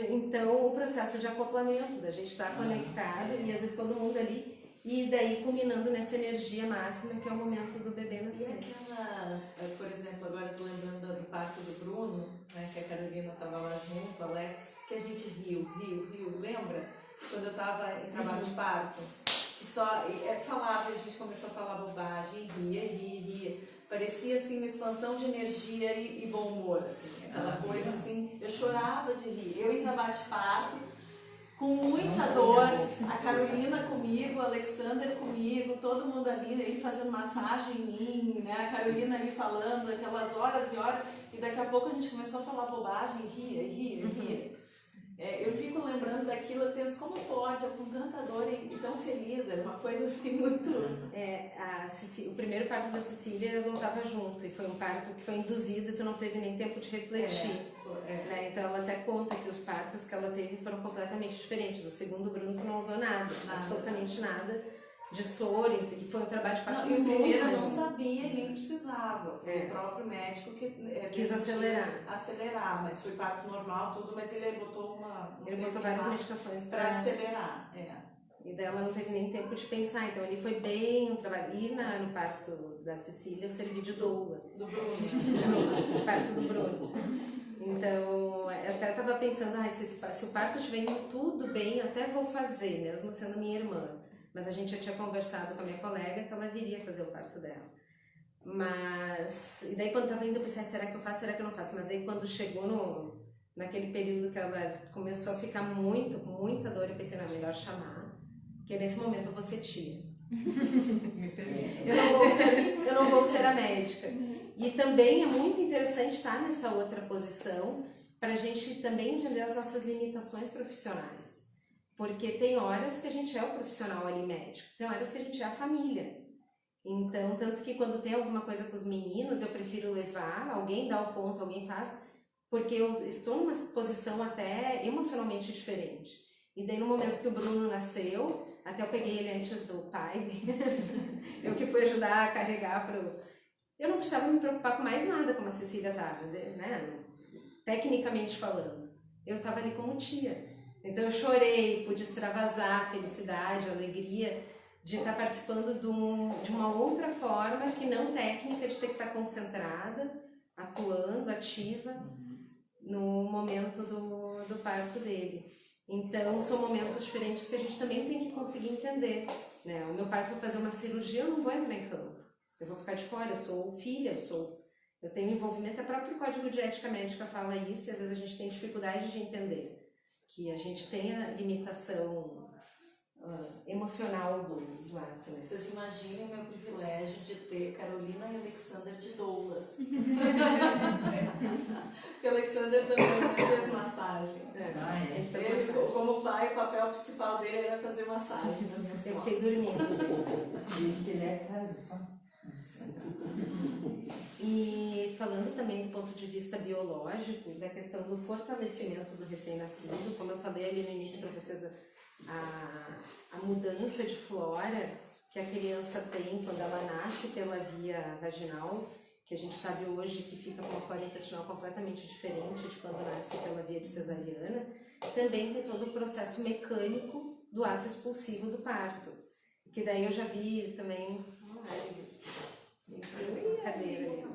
Então, o processo de acoplamento, da gente estar conectado e às vezes todo mundo ali, e daí culminando nessa energia máxima que é o momento do bebê nascer. E aquela, por exemplo, agora estou lembrando do parto do Bruno, né, que a Carolina estava lá junto, a Alex, que a gente riu, lembra? Quando eu estava em trabalho de parto, que só falava, a gente começou a falar bobagem, ria. Parecia assim uma expansão de energia e bom humor, assim, aquela coisa assim, eu chorava de rir. Eu em trabalho de parto, com muita dor, a Carolina comigo, o Alexander comigo, todo mundo ali, ele fazendo massagem em mim, né? A Carolina ali falando aquelas horas e horas, e daqui a pouco a gente começou a falar bobagem, ria. Eu fico lembrando daquilo, eu penso, como pode, com tanta dor e tão feliz, era uma coisa assim muito... O primeiro parto da Cecília eu não estava junto, e foi um parto que foi induzida e tu não teve nem tempo de refletir. Né? Então ela até conta que os partos que ela teve foram completamente diferentes. O segundo Bruno tu não usou nada, absolutamente nada de soro, e foi um trabalho de parto E o muito primeiro eu mais não longo. sabia e nem precisava. Foi o próprio médico que Quis decidiu acelerar, mas foi parto normal, tudo, mas ele botou Ele botou várias medicações para acelerar. E daí ela não teve nem tempo de pensar, então ele foi bem um trabalho. E no parto da Cecília eu servi de doula. Do Bruno. No parto do Bruno. Então, eu até estava pensando, se o parto estiver indo tudo bem, eu até vou fazer, mesmo sendo minha irmã. Mas a gente já tinha conversado com a minha colega que ela viria fazer o parto dela. Mas, e daí quando estava indo, eu pensei, será que eu faço, será que eu não faço? Mas daí quando chegou naquele período que ela começou a ficar com muita dor, eu pensei, não, é melhor chamar, porque nesse momento eu vou ser tia. eu não vou ser a médica. E também é muito interessante estar nessa outra posição para a gente também entender as nossas limitações profissionais. Porque tem horas que a gente é o profissional ali médico, tem horas que a gente é a família. Então, tanto que quando tem alguma coisa com os meninos, eu prefiro levar, alguém dá o ponto, alguém faz, porque eu estou numa posição até emocionalmente diferente. E daí no momento que o Bruno nasceu, até eu peguei ele antes do pai, eu que fui ajudar a carregar Eu não precisava me preocupar com mais nada como a Cecília estava, né? Tecnicamente falando. Eu estava ali como tia. Então eu chorei, pude extravasar a felicidade, a alegria de estar participando de uma outra forma que não técnica, de ter que estar concentrada, atuando, ativa no momento do parto dele. Então são momentos diferentes que a gente também tem que conseguir entender, né? O meu pai foi fazer uma cirurgia, eu não vou entrar em campo, eu vou ficar de fora, eu sou filha, eu tenho envolvimento, o próprio Código de Ética Médica fala isso, e às vezes a gente tem dificuldade de entender que a gente tem a limitação emocional do ato, né? Vocês imaginem o meu privilégio de ter Carolina e Alexander de doulas. Porque o Alexander também fez massagem. Ele, como pai, o papel principal dele era fazer massagem nas minhas Eu costas. fiquei dormindo. Diz que ele é E falando também do ponto de vista biológico, da questão do fortalecimento do recém-nascido, como eu falei ali no início para vocês, a mudança de flora que a criança tem quando ela nasce pela via vaginal, que a gente sabe hoje que fica com uma flora intestinal completamente diferente de quando nasce pela via de cesariana, também tem todo o processo mecânico do ato expulsivo do parto, que daí eu já vi também cadeira ali.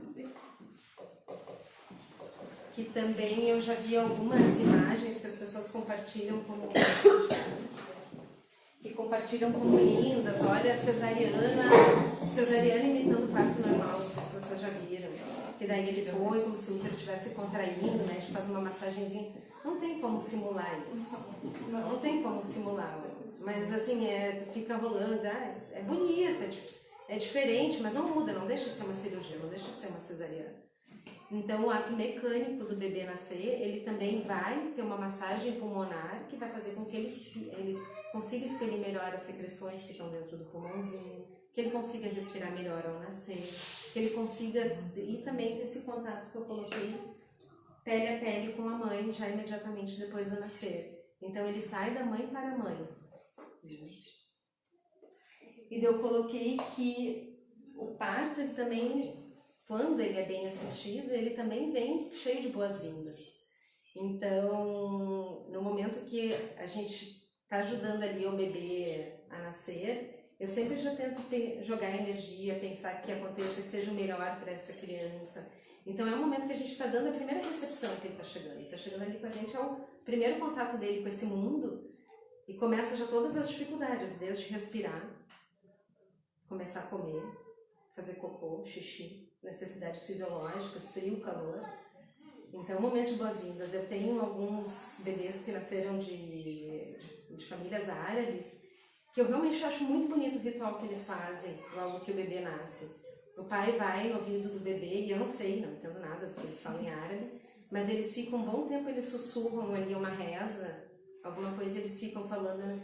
Que também eu já vi algumas imagens que as pessoas compartilham como lindas. Olha, cesariana imitando o parto normal, não sei se vocês já viram. Que daí ele foi como se o útero estivesse contraindo, né? A gente faz uma massagenzinha. Não tem como simular isso. Não tem como simular. Mas assim, fica rolando, é bonita, é diferente, mas não muda, não deixa de ser uma cirurgia, não deixa de ser uma cesariana. Então, o ato mecânico do bebê nascer, ele também vai ter uma massagem pulmonar que vai fazer com que ele consiga expelir melhor as secreções que estão dentro do pulmãozinho, que ele consiga respirar melhor ao nascer, que ele consiga, e também ter esse contato que eu coloquei pele a pele com a mãe já imediatamente depois do nascer. Então, ele sai da mãe para a mãe. E daí eu coloquei que o parto, ele também, quando ele é bem assistido, ele também vem cheio de boas-vindas. Então, no momento que a gente está ajudando ali o bebê a nascer, eu sempre já tento jogar energia, pensar que aconteça, que seja o melhor para essa criança. Então, é um momento que a gente está dando a primeira recepção que ele está chegando. Ele está chegando ali com a gente, é o primeiro contato dele com esse mundo, e começa já todas as dificuldades, desde respirar, começar a comer, fazer cocô, xixi, necessidades fisiológicas, frio, calor. Então, um momento de boas-vindas. Eu tenho alguns bebês que nasceram de famílias árabes, que eu realmente acho muito bonito o ritual que eles fazem logo que o bebê nasce. O pai vai no ouvido do bebê, e eu não sei, não entendo nada do que eles falam em árabe, mas eles ficam um bom tempo, eles sussurram ali uma reza, alguma coisa eles ficam falando,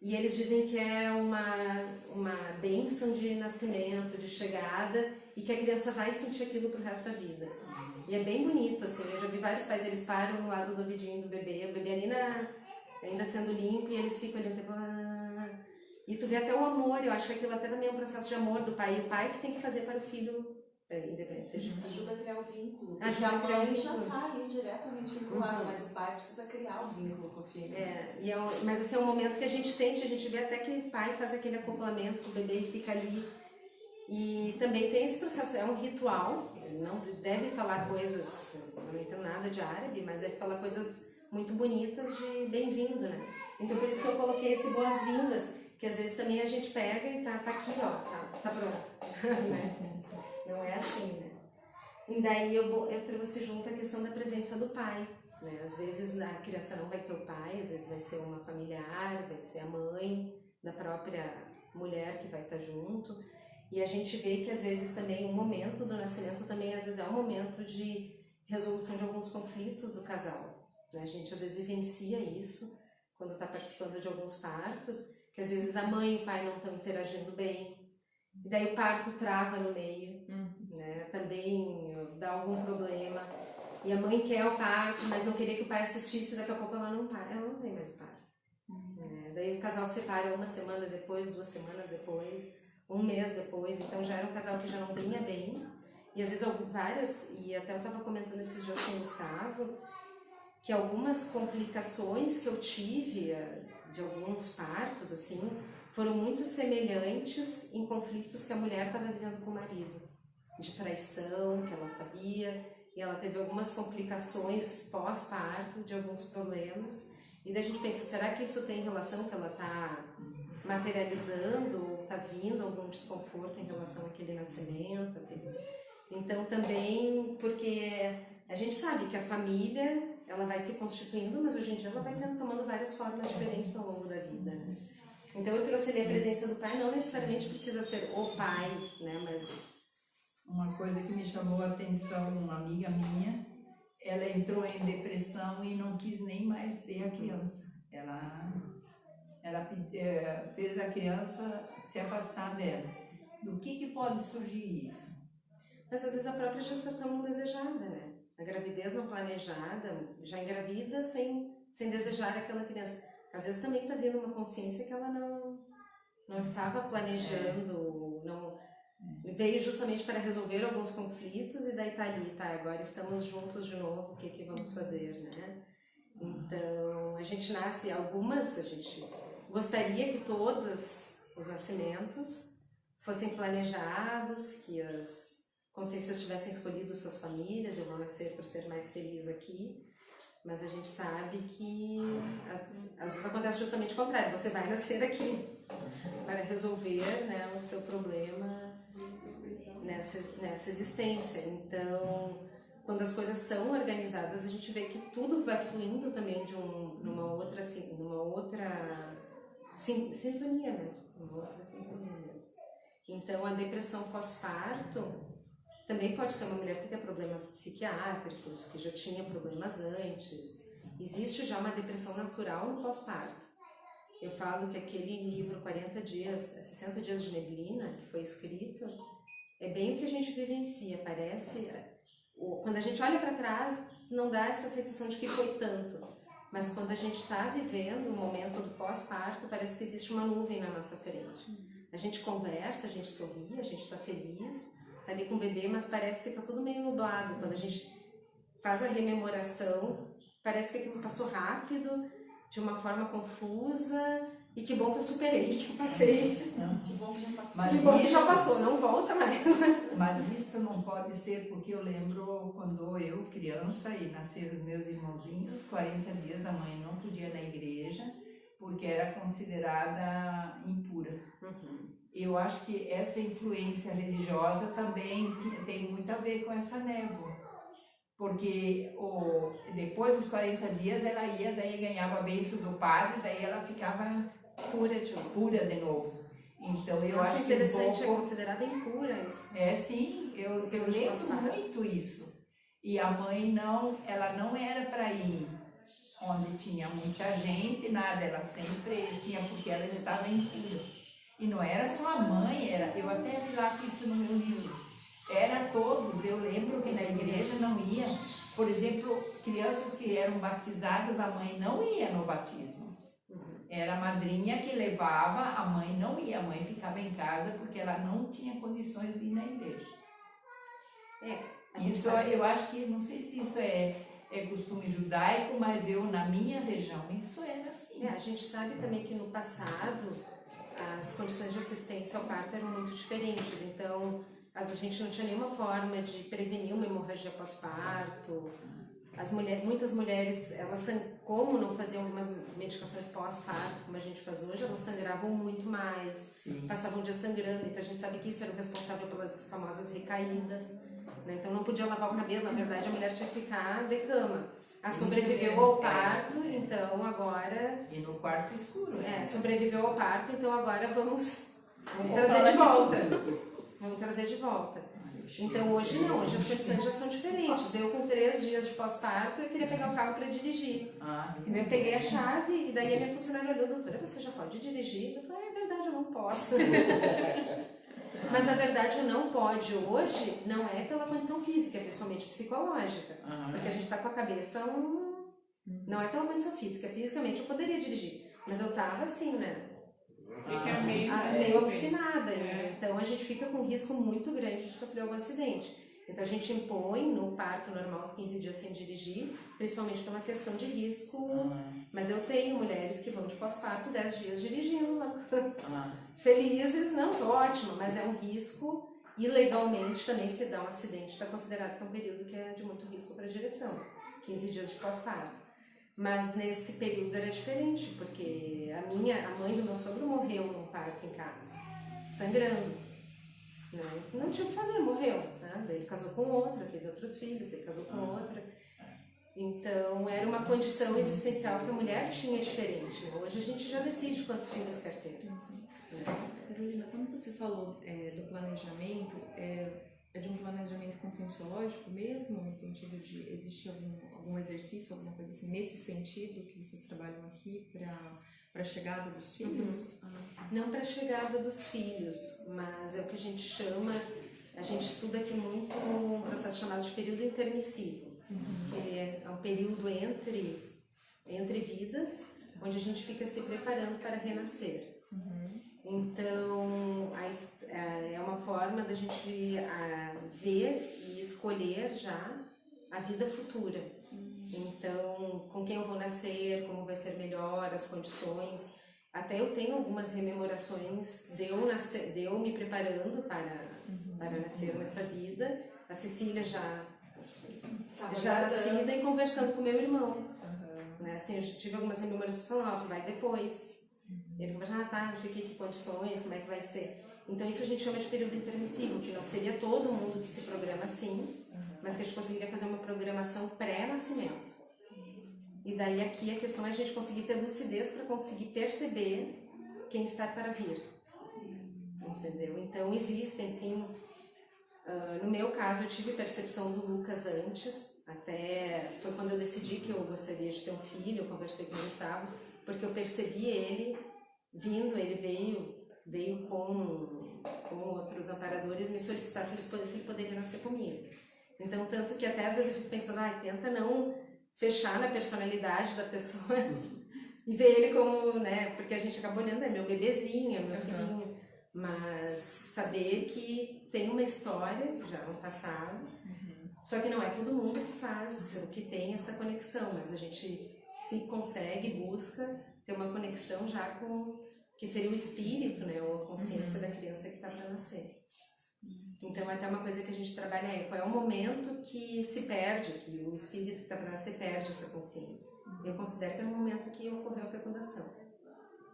e eles dizem que é uma bênção de nascimento, de chegada, e que a criança vai sentir aquilo pro resto da vida. E é bem bonito, assim, eu já vi vários pais, eles param no lado do ouvidinho do bebê, o bebê ali ainda sendo limpo, e eles ficam ali um tempo... E tu vê até o amor, eu acho que aquilo até também é um processo de amor do pai, e o pai que tem que fazer para o filho, independente, seja... Ajuda a criar o vínculo. Porque Ajuda a a criar o mãe já vínculo. está ali diretamente vinculada, mas o pai precisa criar o vínculo com o filho. Mas assim, é um momento que a gente sente, a gente vê até que o pai faz aquele acoplamento com o bebê e fica ali. E também tem esse processo, é um ritual, ele não deve falar coisas, eu não entendo nada de árabe, mas deve falar coisas muito bonitas de bem-vindo, né? Então por isso que eu coloquei esse boas-vindas, que às vezes também a gente pega e tá aqui, ó, tá pronto, né? Não é assim, né? E daí eu trouxe junto a questão da presença do pai, né? Às vezes a criança não vai ter o pai, às vezes vai ser uma familiar, vai ser a mãe da própria mulher que vai estar junto. E a gente vê que às vezes também o momento do nascimento também às vezes é um momento de resolução de alguns conflitos do casal, né? A gente às vezes vivencia isso quando está participando de alguns partos, que às vezes a mãe e o pai não estão interagindo bem, e daí o parto trava no meio, né? Também dá algum problema, e a mãe quer o parto, mas não queria que o pai assistisse, daqui a pouco ela não tem mais o parto, né? Daí o casal separa 1 semana depois, 2 semanas depois, 1 mês depois, então já era um casal que já não vinha bem, e às vezes várias, e até eu estava comentando esses dias com o Gustavo, que algumas complicações que eu tive de alguns partos, assim, foram muito semelhantes em conflitos que a mulher estava vivendo com o marido, de traição, que ela sabia, e ela teve algumas complicações pós-parto, de alguns problemas, e daí a gente pensa, será que isso tem relação que ela está materializando, ou está vindo algum desconforto em relação àquele nascimento? Então também, porque a gente sabe que a família, ela vai se constituindo, mas hoje em dia ela vai tomando várias formas diferentes ao longo da vida, né? Então eu trouxe ali a presença do pai, não necessariamente precisa ser o pai, né, mas... Uma coisa que me chamou a atenção, uma amiga minha, ela entrou em depressão e não quis nem mais ver a criança. Ela fez a criança se afastar dela. Do que pode surgir isso? Mas às vezes a própria gestação não desejada, né? A gravidez não planejada, já engravida sem desejar aquela criança. Às vezes também está vindo uma consciência que ela não estava planejando, não veio justamente para resolver alguns conflitos e daí tá ali, agora estamos juntos de novo, o que vamos fazer, né? Então, a gente nasce algumas, a gente gostaria que todos os nascimentos fossem planejados, que as consciências tivessem escolhido suas famílias, eu vou nascer para ser mais feliz aqui, mas a gente sabe que às vezes acontece justamente o contrário, você vai nascer aqui para resolver, né, o seu problema nessa existência. Então, quando as coisas são organizadas, a gente vê que tudo vai fluindo também numa outra sintonia, né? Uma outra sintonia mesmo. Então, a depressão pós-parto também pode ser uma mulher que tem problemas psiquiátricos, que já tinha problemas antes. Existe já uma depressão natural no pós-parto. Eu falo que aquele livro 40 dias, 60 dias de neblina, que foi escrito, é bem o que a gente vivencia. Parece, quando a gente olha para trás, não dá essa sensação de que foi tanto. Mas quando a gente está vivendo o momento do pós-parto, parece que existe uma nuvem na nossa frente. A gente conversa, a gente sorri, a gente está feliz, tá ali com o bebê, mas parece que está tudo meio nublado. Quando a gente faz a rememoração, parece que aquilo passou rápido, de uma forma confusa, e que bom que eu superei, que eu passei. Que bom que já passou. Que bom que já passou, não volta mais. Mas isso não pode ser, porque eu lembro quando eu, criança, e nasceram os meus irmãozinhos, 40 dias a mãe não podia ir na igreja, porque era considerada impura. Eu acho que essa influência religiosa também tem muito a ver com essa névoa. Porque depois dos 40 dias ela ia, daí ganhava a bênção do padre, daí ela ficava pura de novo. Então eu acho que interessante, é considerada impura isso. É, sim, eu lembro muito isso. E a mãe ela não era para ir onde tinha muita gente, nada, ela sempre tinha, porque ela estava impura. E não era só a mãe, eu até li lá isso no meu livro. Era todos. Eu lembro que na igreja não ia. Por exemplo, crianças que eram batizadas, a mãe não ia no batismo. Era a madrinha que levava, a mãe não ia. A mãe ficava em casa porque ela não tinha condições de ir na igreja. Isso eu acho que, não sei se isso é costume judaico, mas eu, na minha região, isso era assim. A gente sabe também que no passado as condições de assistência ao parto eram muito diferentes, então a gente não tinha nenhuma forma de prevenir uma hemorragia pós-parto. Muitas mulheres, elas, como não faziam algumas medicações pós-parto, como a gente faz hoje, elas sangravam muito mais, Sim. passavam o dia sangrando, então a gente sabe que isso era o responsável pelas famosas recaídas, né? Então não podia lavar o cabelo, na verdade a mulher tinha que ficar de cama. Sobreviveu ao parto, então agora... E no quarto escuro. Sobreviveu ao parto, então agora vamos trazer de volta. Vamos trazer de volta. Então hoje não, hoje as condições já são diferentes. Eu com 3 dias de pós-parto, eu queria pegar o carro para dirigir. Eu peguei a chave e daí a minha funcionária olhou, doutora, você já pode dirigir? Eu falei, é verdade, eu não posso. Mas a verdade, o não pode hoje não é pela condição física, é principalmente psicológica. Porque a gente está com a cabeça Não é pela condição física. Fisicamente eu poderia dirigir, mas eu tava assim, né? Fica meio alucinada. Então a gente fica com um risco muito grande de sofrer algum acidente. Então a gente impõe no parto normal os 15 dias sem dirigir, principalmente pela questão de risco. Mas eu tenho mulheres que vão de pós-parto 10 dias dirigindo lá. Felizes, não, tô ótima, mas é um risco. E legalmente também, se dá um acidente, está considerado que é um período que é de muito risco para a direção. 15 dias de pós-parto. Mas nesse período era diferente, porque a mãe do meu sogro morreu num parto em casa, sangrando. Né? Não tinha o que fazer, morreu. Né? Daí ele casou com outra, teve outros filhos, ele casou com outra. Então era uma condição existencial que a mulher tinha diferente. Né? Hoje a gente já decide quantos filhos quer ter. Carolina, quando você falou do planejamento, é de um planejamento conscienciológico mesmo, no sentido de existir algum exercício, alguma coisa assim, nesse sentido que vocês trabalham aqui para a chegada dos filhos? Não para a chegada dos filhos, mas é o que a gente chama, a gente estuda aqui muito um processo chamado de período intermissivo. Ele é um período entre vidas, onde a gente fica se preparando para renascer. Então, é uma forma da gente ver e escolher já a vida futura. Então, com quem eu vou nascer, como vai ser melhor, as condições. Até eu tenho algumas rememorações de eu me preparando para nascer nessa vida. A Cecília já nascida e conversando com meu irmão. Né? Assim, eu tive algumas rememorações falando, vai depois. Ele conversa, não sei que condições, como é que vai ser. Então isso a gente chama de período intermissivo, que não seria todo mundo que se programa assim, mas que a gente conseguiria fazer uma programação pré-nascimento. E daí aqui a questão é a gente conseguir ter lucidez para conseguir perceber quem está para vir. Entendeu? Então existem sim, no meu caso eu tive percepção do Lucas antes, até foi quando eu decidi que eu gostaria de ter um filho, eu conversei com ele sábado, porque eu percebi ele vindo, ele veio com outros amparadores me solicitar se ele poderia nascer comigo. Então, tanto que até às vezes eu fico pensando, tenta não fechar na personalidade da pessoa e ver ele como, né, porque a gente acaba olhando, é meu bebezinho, é meu filhinho, mas saber que tem uma história já no passado, só que não é todo mundo que faz, que tem essa conexão, mas a gente se consegue, busca ter uma conexão já com que seria o espírito, né, ou a consciência da criança que está para nascer. Então, até uma coisa que a gente trabalha qual é o momento que se perde, que o espírito que está para nascer perde essa consciência. Eu considero que é o momento que ocorreu a fecundação.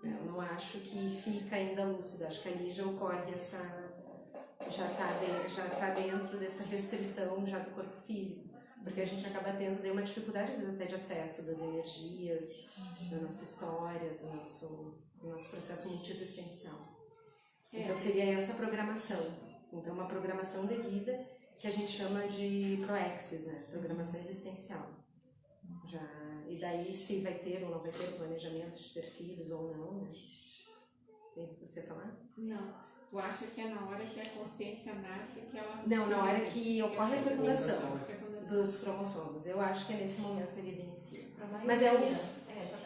Eu não acho que fica ainda lúcido, acho que ali já ocorre já está dentro dessa restrição já do corpo físico. Porque a gente acaba tendo uma dificuldade, às vezes, até de acesso das energias, da nossa história, do nosso processo multiexistencial. Então, seria essa programação. Então, uma programação de vida que a gente chama de proexis, né? Programação existencial. E daí, se vai ter ou não vai ter o planejamento de ter filhos ou não, né? Tem você falar? Não. Tu acha que é na hora que a consciência nasce que ela... Não, na hora que ocorre a fecundação fecundação. dos cromossomos. Eu acho que é nesse momento que a vida inicia. Pra Mas é o...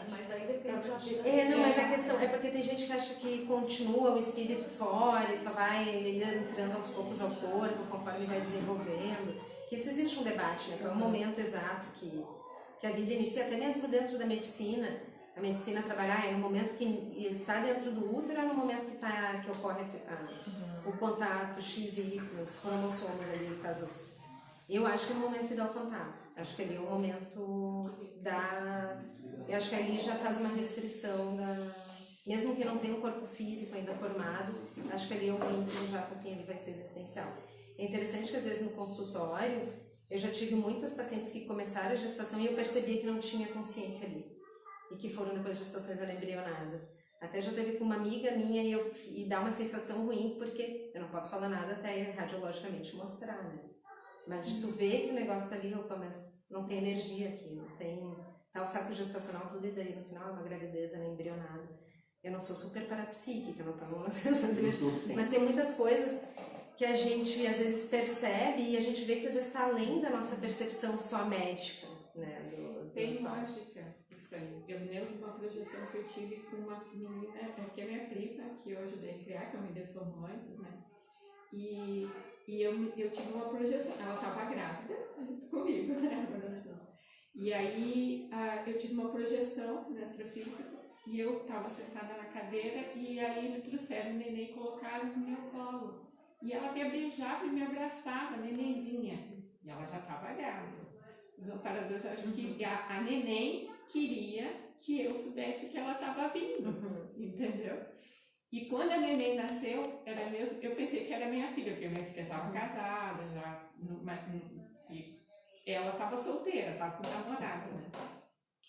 mas aí depende, eu acho. Não, mas a questão é porque tem gente que acha que continua o espírito fora e só vai entrando aos poucos ao corpo conforme vai desenvolvendo. Que isso existe um debate, né? Qual é o momento exato que a vida inicia, até mesmo dentro da medicina. A medicina trabalhar é no momento que está dentro do útero, é no momento que ocorre o contato X e Y, os cromossomos ali, casos. Eu acho que é o momento que dá o contato. Acho que ali é o momento eu acho que ali já faz uma restrição mesmo que não tenha um corpo físico ainda formado, acho que ali o vínculo já com quem ele vai ser existencial. É interessante que às vezes no consultório eu já tive muitas pacientes que começaram a gestação e eu percebia que não tinha consciência ali e que foram depois gestações embrionadas. Até já teve com uma amiga minha e dá uma sensação ruim porque eu não posso falar nada até radiologicamente mostrar, né? Mas de tu ver que o negócio tá ali, opa, mas não tem energia aqui, não tem... Tá o saco gestacional tudo e daí no final é uma gravidez embrionada. Eu não sou super parapsíquica, não tomo uma sensação, mas tem muitas coisas que a gente às vezes percebe e a gente vê que às vezes está além da nossa percepção só médica, né? Tem lógica isso aí. Eu me lembro de uma projeção que eu tive com uma menina, que é minha prima, que eu ajudei a criar, que eu me dei hormônios, né? E eu tive uma projeção, ela estava grávida comigo, né? E aí eu tive uma projeção na extrafísica e eu estava sentada na cadeira e aí me trouxeram o neném e colocaram no meu colo. E ela me beijava e me abraçava, nenenzinha. E ela já estava grávida. Os amparadores acham que a neném queria que eu soubesse que ela estava vindo, entendeu? E quando a neném nasceu, eu pensei que era minha filha, porque minha filha estava casada já, e ela estava solteira, estava com namorado, né?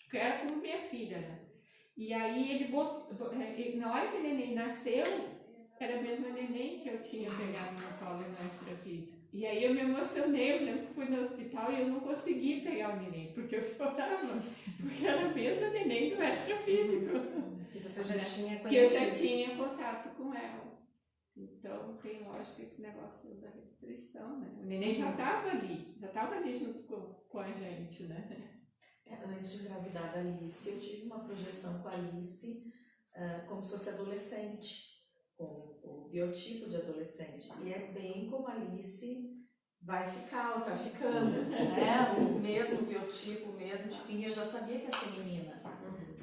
Que era como minha filha, né? E aí na hora que a neném nasceu, era a mesma neném que eu tinha pegado no colo no extrafísico. E aí eu me emocionei, eu lembro que fui no hospital e eu não consegui pegar o neném, porque eu chorava, porque era a mesma neném do extrafísico. Que você já tinha conhecido. Que eu já tinha contato com ela. Então tem lógica esse negócio da restrição, né? O neném já estava ali junto com a gente, né? Antes de engravidar da Alice, eu tive uma projeção com a Alice como se fosse adolescente, com o biotipo de adolescente. E é bem como a Alice vai ficar, ou tá ficando, né? O mesmo biotipo, o mesmo tipinho. Eu já sabia que ia ser menina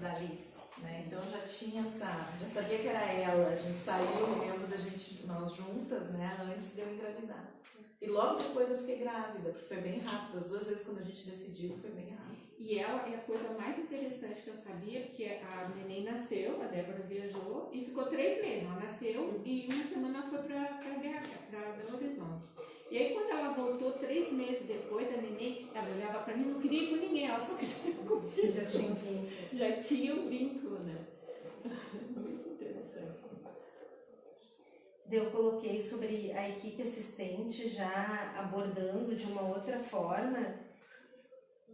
da Alice, né? Então já sabia que era ela. A gente saiu, me lembro nós juntas, né? Antes de eu engravidar. E logo depois eu fiquei grávida, porque foi bem rápido. As 2 vezes quando a gente decidiu foi bem rápido. E ela é a coisa mais interessante que eu sabia, porque a neném nasceu, a Débora viajou e ficou 3 meses. Ela nasceu e uma semana foi para Belo Horizonte. E aí quando ela voltou 3 meses depois, a neném, ela olhava para mim, não queria ir com ninguém, ela só queria ir comigo. Já tinha um vínculo. Já tinha um vínculo, né? Muito interessante. Eu coloquei sobre a equipe assistente já abordando de uma outra forma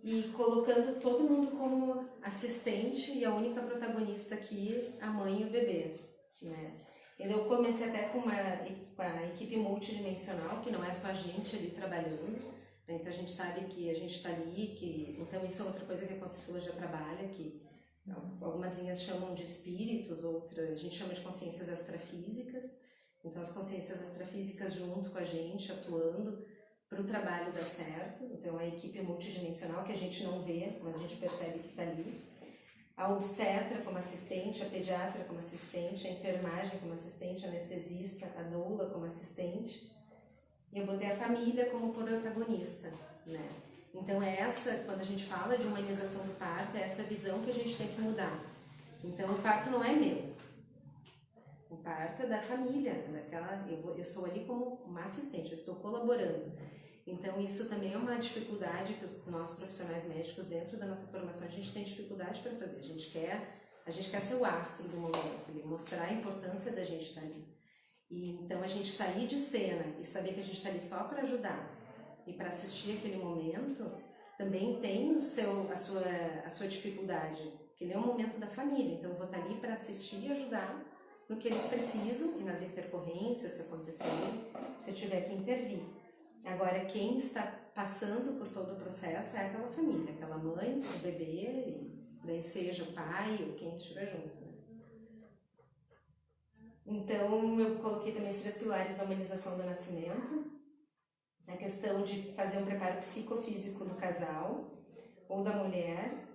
e colocando todo mundo como assistente e a única protagonista aqui, a mãe e o bebê, né? Eu comecei até com a equipe multidimensional, que não é só a gente ali trabalhando, né? Então a gente sabe que a gente está ali, então isso é outra coisa que a Conscienciologia trabalha, que algumas linhas chamam de espíritos, outras a gente chama de consciências extrafísicas. Então as consciências extrafísicas junto com a gente, atuando para o trabalho dar certo. Então a equipe multidimensional que a gente não vê, mas a gente percebe que está ali. A obstetra como assistente, a pediatra como assistente, a enfermagem como assistente, a anestesista, a doula como assistente. E eu botei a família como protagonista, né? Então quando a gente fala de humanização do parto, é essa visão que a gente tem que mudar. Então o parto não é meu. O parto é da família, eu estou ali como uma assistente, eu estou colaborando. Então isso também é uma dificuldade que nós profissionais médicos dentro da nossa formação a gente tem dificuldade para fazer. A gente quer ser o astro do momento, mostrar a importância da gente estar ali. E então a gente sair de cena e saber que a gente está ali só para ajudar e para assistir aquele momento também tem a sua dificuldade, porque ele é um momento da família. Então eu vou estar ali para assistir e ajudar. no que eles precisam e nas intercorrências, se acontecerem, se eu tiver que intervir. Agora, quem está passando por todo o processo é aquela família, aquela mãe, o bebê, e daí seja o pai ou quem estiver junto, né? Então, eu coloquei também os 3 pilares da humanização do nascimento, a questão de fazer um preparo psicofísico do casal ou da mulher,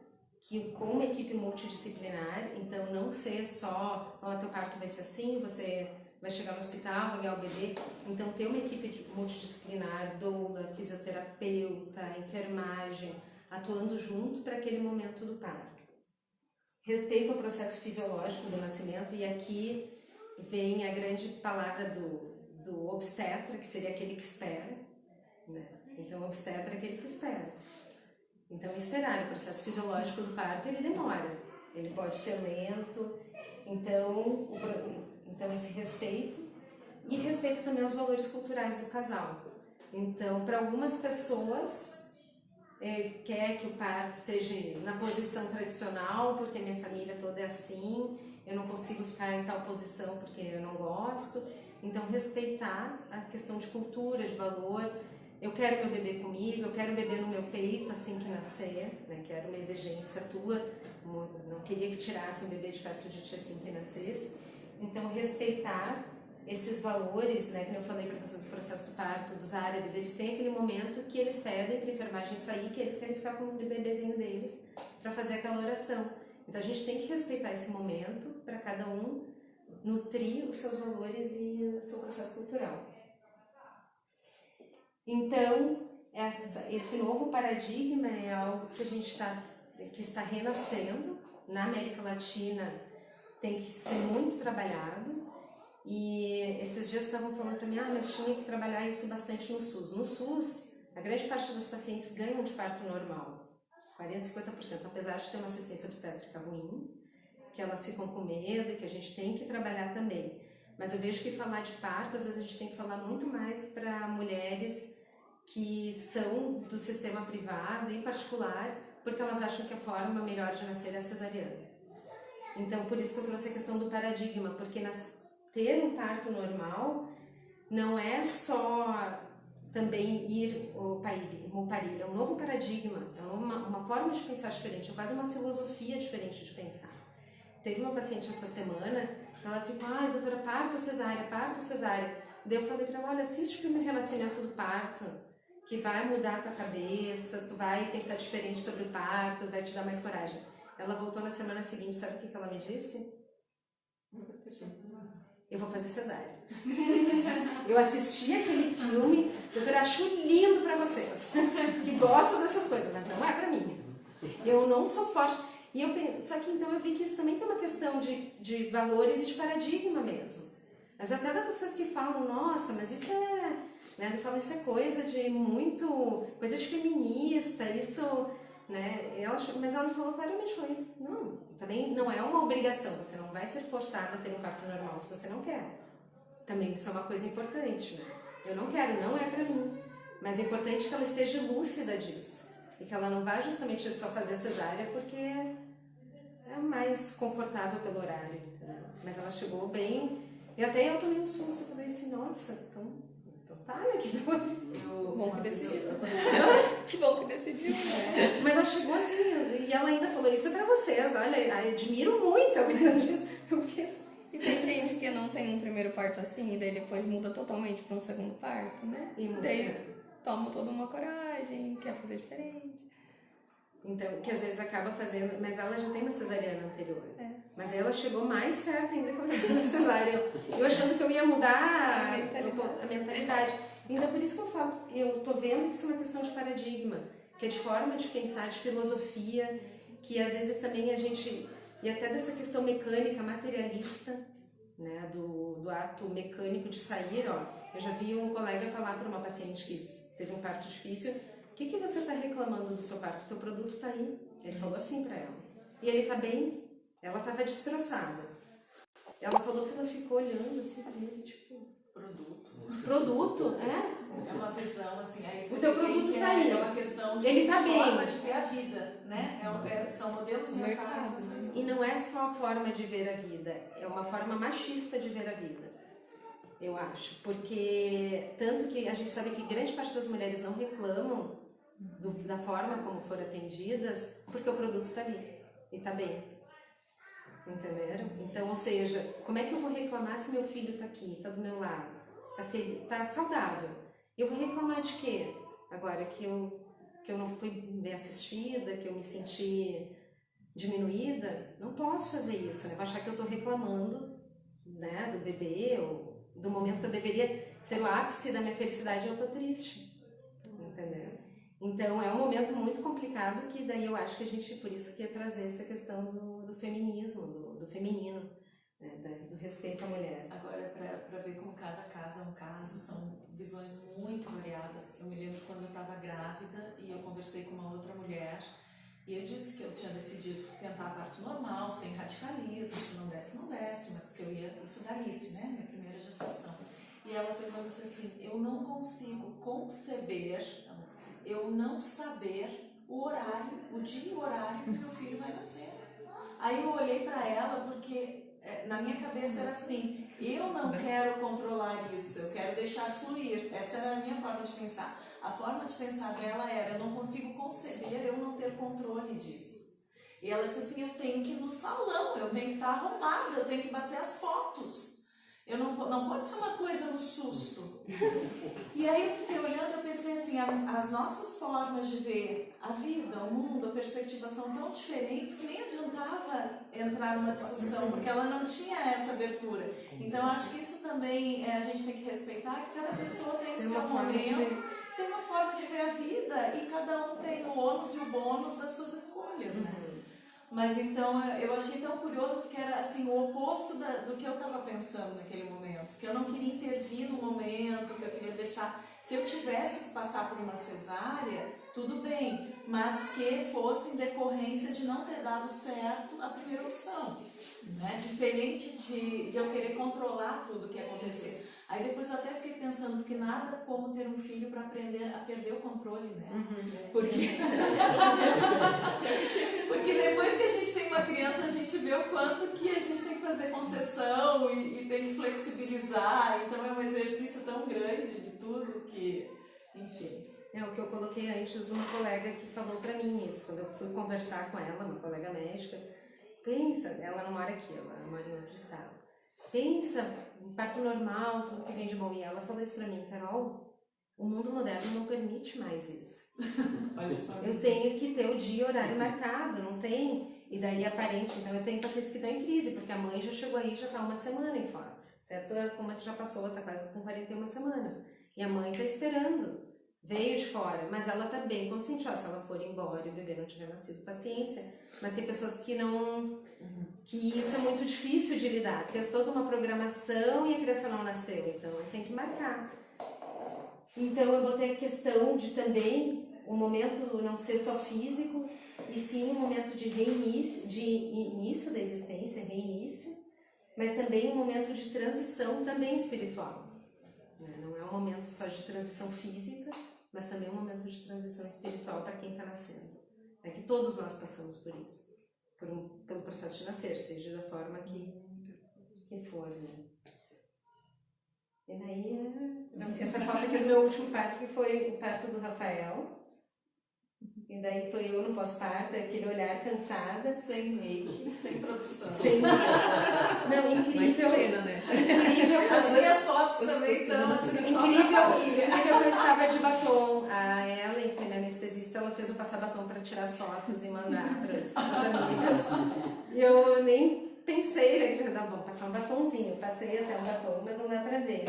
que com uma equipe multidisciplinar, então não ser só, ó, teu parto vai ser assim, você vai chegar no hospital, vai ganhar o bebê, então ter uma equipe multidisciplinar, doula, fisioterapeuta, enfermagem, atuando junto para aquele momento do parto. Respeito ao processo fisiológico do nascimento, e aqui vem a grande palavra do obstetra, que seria aquele que espera, né? Então o obstetra é aquele que espera. Então esperar, o processo fisiológico do parto, ele demora, ele pode ser lento, então esse respeito, e respeito também aos valores culturais do casal. Então, para algumas pessoas, quer que o parto seja na posição tradicional, porque minha família toda é assim, eu não consigo ficar em tal posição porque eu não gosto. Então, respeitar a questão de cultura, de valor. Eu quero meu bebê comigo, eu quero o bebê no meu peito assim que nascer, né? Que era uma exigência tua, não queria que tirasse o bebê de perto de ti assim que nascesse. Então, respeitar esses valores, né? Como eu falei para vocês do processo do parto dos árabes, eles têm aquele momento que eles pedem para a enfermagem sair, que eles querem ficar com o bebezinho deles para fazer aquela oração. Então, a gente tem que respeitar esse momento para cada um nutrir os seus valores e o seu processo cultural. Então, esse novo paradigma é algo que a gente que está renascendo na América Latina, tem que ser muito trabalhado. E esses dias estavam falando para mim, mas tinha que trabalhar isso bastante no SUS. No SUS, a grande parte das pacientes ganham de parto normal, 40%, 50%, apesar de ter uma assistência obstétrica ruim, que elas ficam com medo e que a gente tem que trabalhar também. Mas eu vejo que falar de parto, às vezes a gente tem que falar muito mais para mulheres que são do sistema privado e particular, porque elas acham que a forma melhor de nascer é a cesariana. Então, por isso que eu trouxe a questão do paradigma, porque ter um parto normal não é só também ir ou parir, é um novo paradigma, é uma forma de pensar diferente, é quase uma filosofia diferente de pensar. Teve uma paciente essa semana, ela ficou, doutora, parto ou cesárea, parto ou cesárea. Daí eu falei para ela, olha, assiste o filme Renascimento do Parto, que vai mudar a tua cabeça, tu vai pensar diferente sobre o parto, vai te dar mais coragem. Ela voltou na semana seguinte, sabe o que ela me disse? Eu vou fazer cesárea. Eu assisti aquele filme, doutora, acho lindo pra vocês, que gostam dessas coisas, mas não é pra mim. Eu não sou forte. Só que então eu vi que isso também tem uma questão de valores e de paradigma mesmo. Mas até das pessoas que falam, nossa, mas isso é... Né, eu falo, isso é coisa de feminista, isso... Né, mas ela me falou claramente, falei, não, também não é uma obrigação, você não vai ser forçada a ter um parto normal se você não quer. Também isso é uma coisa importante, né? Eu não quero, não é pra mim. Mas é importante que ela esteja lúcida disso. E que ela não vá justamente só fazer cesárea porque é mais confortável pelo horário, entendeu? Mas ela chegou bem... Eu tomei um susto, falei assim, nossa, então tá, né? Que bom que decidiu. Que bom que decidiu, né? Mas ela chegou assim, e ela ainda falou, isso é pra vocês, olha, eu admiro muito. Ela ainda disse, eu fiquei assim. E tem gente que não tem um primeiro parto assim, e daí depois muda totalmente para um segundo parto, né? E daí toma toda uma coragem, quer fazer diferente. Então, que às vezes acaba fazendo, mas ela já tem uma cesariana anterior. Mas aí ela chegou mais certa ainda que ela tinha cesárea. Eu achando que eu ia mudar a mentalidade. Então, por isso que eu falo, eu tô vendo que isso é uma questão de paradigma, que é de forma de pensar, de filosofia, que às vezes também a gente, e até dessa questão mecânica, materialista, né, do ato mecânico de sair, eu já vi um colega falar para uma paciente que teve um parto difícil, o que você está reclamando do seu parto? Teu produto está aí. Ele falou assim para ela. E ele está bem. Ela estava destroçada. Ela falou que ela ficou olhando assim para ele, tipo, Produto, é? É uma visão, assim, aí o teu produto tá aí. É uma questão de Ele tá forma bem. de ver a vida, né? São modelos de mercado. E não é só a forma de ver a vida, é uma forma machista de ver a vida, eu acho. Porque, tanto que a gente sabe que grande parte das mulheres não reclamam da forma como foram atendidas, porque o produto está ali e está bem. Entenderam? Então, ou seja, como é que eu vou reclamar se meu filho está aqui, está do meu lado, está feliz, está saudável? Eu vou reclamar de quê? Agora que eu não fui bem assistida, que eu me senti diminuída, não posso fazer isso, né? Vou achar que eu estou reclamando, né, do bebê, ou do momento que eu deveria ser o ápice da minha felicidade e eu estou triste, entendeu? Então é um momento muito complicado que daí eu acho que a gente, por isso que ia trazer essa questão do feminismo, do feminino, né, do respeito à mulher. Agora, para ver como cada caso é um caso, são visões muito variadas. Eu me lembro quando eu estava grávida e eu conversei com uma outra mulher e eu disse que eu tinha decidido tentar a parto normal, sem radicalismo, se não desse, não desse, mas que eu ia, isso da Alice, né, minha primeira gestação. E ela perguntou assim, eu não consigo conceber, ela disse, eu não saber o horário, o dia e o horário que meu filho vai nascer. Aí eu olhei para ela porque na minha cabeça era assim, eu não quero controlar isso, eu quero deixar fluir. Essa era a minha forma de pensar. A forma de pensar dela era, eu não consigo conceber eu não ter controle disso. E ela disse assim, eu tenho que ir no salão, eu tenho que estar arrumada, eu tenho que bater as fotos. Eu não pode ser uma coisa no susto. E aí eu fiquei olhando, eu pensei assim, as nossas formas de ver a vida, o mundo, a perspectiva são tão diferentes que nem adiantava entrar numa discussão, porque ela não tinha essa abertura. Então eu acho que isso também a gente tem que respeitar, que cada pessoa tem o seu momento, tem uma forma de ver a vida e cada um tem o ônus e o bônus das suas escolhas, né? Mas então eu achei tão curioso porque era assim o oposto do que eu estava pensando naquele momento, que eu não queria intervir no momento, que eu queria deixar, se eu tivesse que passar por uma cesárea, tudo bem, mas que fosse em decorrência de não ter dado certo a primeira opção, né? Diferente de eu querer controlar tudo o que ia acontecer. Aí depois eu até fiquei pensando que nada como ter um filho para aprender a perder o controle, né? Porque depois que a gente tem uma criança, a gente vê o quanto que a gente tem que fazer concessão e tem que flexibilizar. Então é um exercício tão grande de tudo que, enfim. É o que eu coloquei antes, uma colega que falou pra mim isso, quando eu fui conversar com ela, uma colega médica. Pensa, ela não mora aqui, ela mora em outro estado. Pensa, parto normal, tudo que vem de bom. E ela falou isso pra mim, Carol, o mundo moderno não permite mais isso. Olha só. Eu tenho que ter o dia e horário marcado, não tem. E daí aparente, então eu tenho pacientes que estão em crise, porque a mãe já chegou aí, já está uma semana em Foz. Certo? Como é que já passou, está quase com 41 semanas. E a mãe está esperando, veio de fora, mas ela está bem consciente, ó, se ela for embora e o bebê não tiver nascido, paciência. Mas tem pessoas que não... que isso é muito difícil de lidar, fez toda uma programação e a criança não nasceu, então tem que marcar. Então eu botei a questão de também o momento não ser só físico, e sim um momento de reinício, de início da existência, reinício, mas também um momento de transição também espiritual. Não é um momento só de transição física, mas também um momento de transição espiritual para quem está nascendo. É que todos nós passamos por isso. Pelo processo de nascer, seja da forma que for, né? E daí, essa foto aqui é do meu último parto, que foi o parto do Rafael. E daí tô eu no pós-parto, aquele olhar cansada. Sem make, sem produção. Sem... Não, incrível. Né? Incrível. As minhas fotos também estão assim, incrível que eu estava de batom. A Ellen, que foi minha anestesista, ela fez eu passar batom para tirar as fotos e mandar para as amigas. E eu nem pensei, né, que vamos passar um batomzinho. Passei até um batom, mas não dá para ver.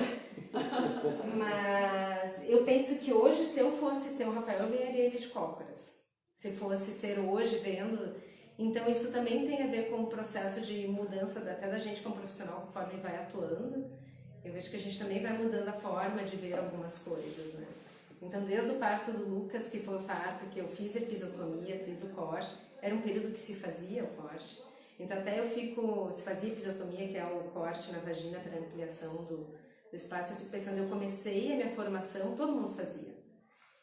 Mas eu penso que hoje, se eu fosse ter o Rafael, eu ganharia ele de cócoras. Se fosse ser hoje vendo. Então isso também tem a ver com o processo de mudança até da gente como profissional, conforme vai atuando. Eu vejo que a gente também vai mudando a forma de ver algumas coisas, né? Então desde o parto do Lucas, que foi o parto que eu fiz episiotomia, fiz o corte, era um período que se fazia o corte. Então até se fazia episiotomia, que é o corte na vagina para ampliação do espaço. Eu fico pensando, eu comecei a minha formação, todo mundo fazia.